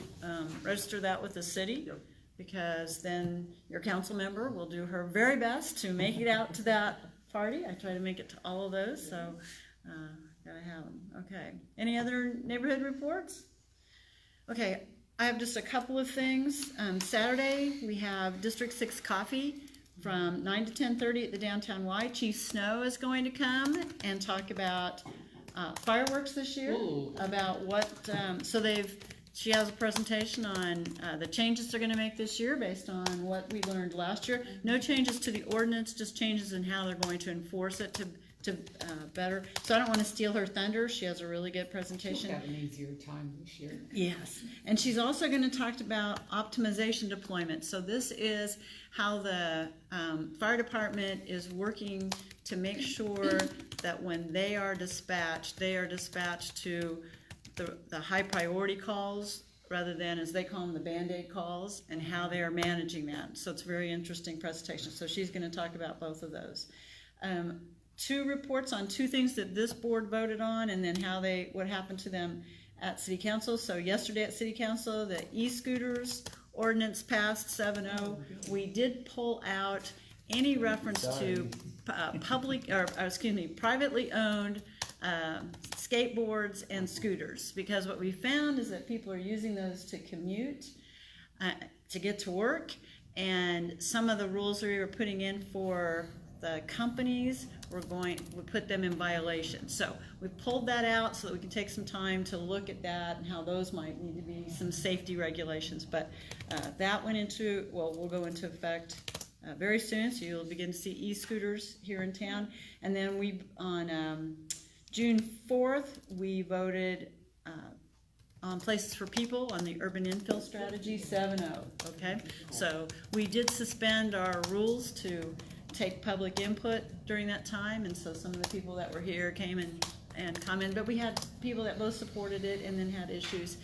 register that with the city. Yep. Because then your council member will do her very best to make it out to that party. I try to make it to all of those, so, gotta have them. Okay, any other neighborhood reports? Okay, I have just a couple of things. Saturday, we have District 6 Coffee from 9 to 10:30 at the Downtown Y. Chief Snow is going to come and talk about fireworks this year, Ooh. about what, she has a presentation on the changes they're gonna make this year based on what we learned last year. No changes to the ordinance, just changes in how they're going to enforce it to better. So I don't wanna steal her thunder, she has a really good She'll presentation. have an easier time this year. Yes, and she's also gonna talk about optimization deployment. So this is how the fire department is working to make sure that when they are dispatched to the high priority calls rather than, as they call them, the Band-Aid calls, and how they are managing that. So it's a very interesting presentation. So she's gonna talk about both of those. 2 reports on 2 things that this board voted on, and then what happened to them at City Council. So yesterday at City Council, the e-scooters ordinance passed 7-0. We did pull out any reference to privately owned skateboards and scooters, because what we found is that people are using those to commute, to get to work, and some of the rules that we were putting in for the companies would put them in violation. So we pulled that out so that we can take some time to look at that and how those might need to be some safety regulations. But that will go into effect very soon, so you'll begin to see e-scooters here in town. And then on June 4th, we voted on Places for People on the urban infill strategy 7-0, okay? So we did suspend our rules to take public input during that time, and so some of the people that were here came and commented, but we had people that both supported it and then had issues,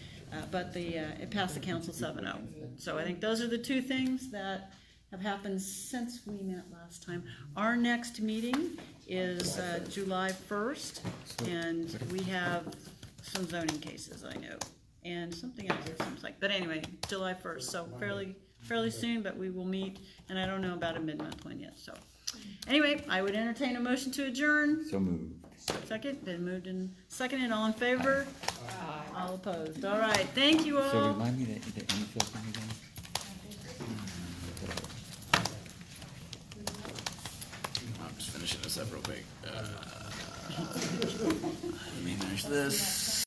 but it passed the council 7-0. So I think those are the 2 things that have happened since we met last time. Our next meeting is July 1st, and we have some zoning cases, I know, and something else it seems like, but anyway, July 1st, so fairly soon, but we will meet, and I don't know about a mid-month one yet, so. Anyway, I would entertain a motion to adjourn. So moved. Second, been moved and seconded, all in favor? All opposed, all right, thank you all. So remind me the infill thing again? I'm just finishing this up real quick. Let me finish this.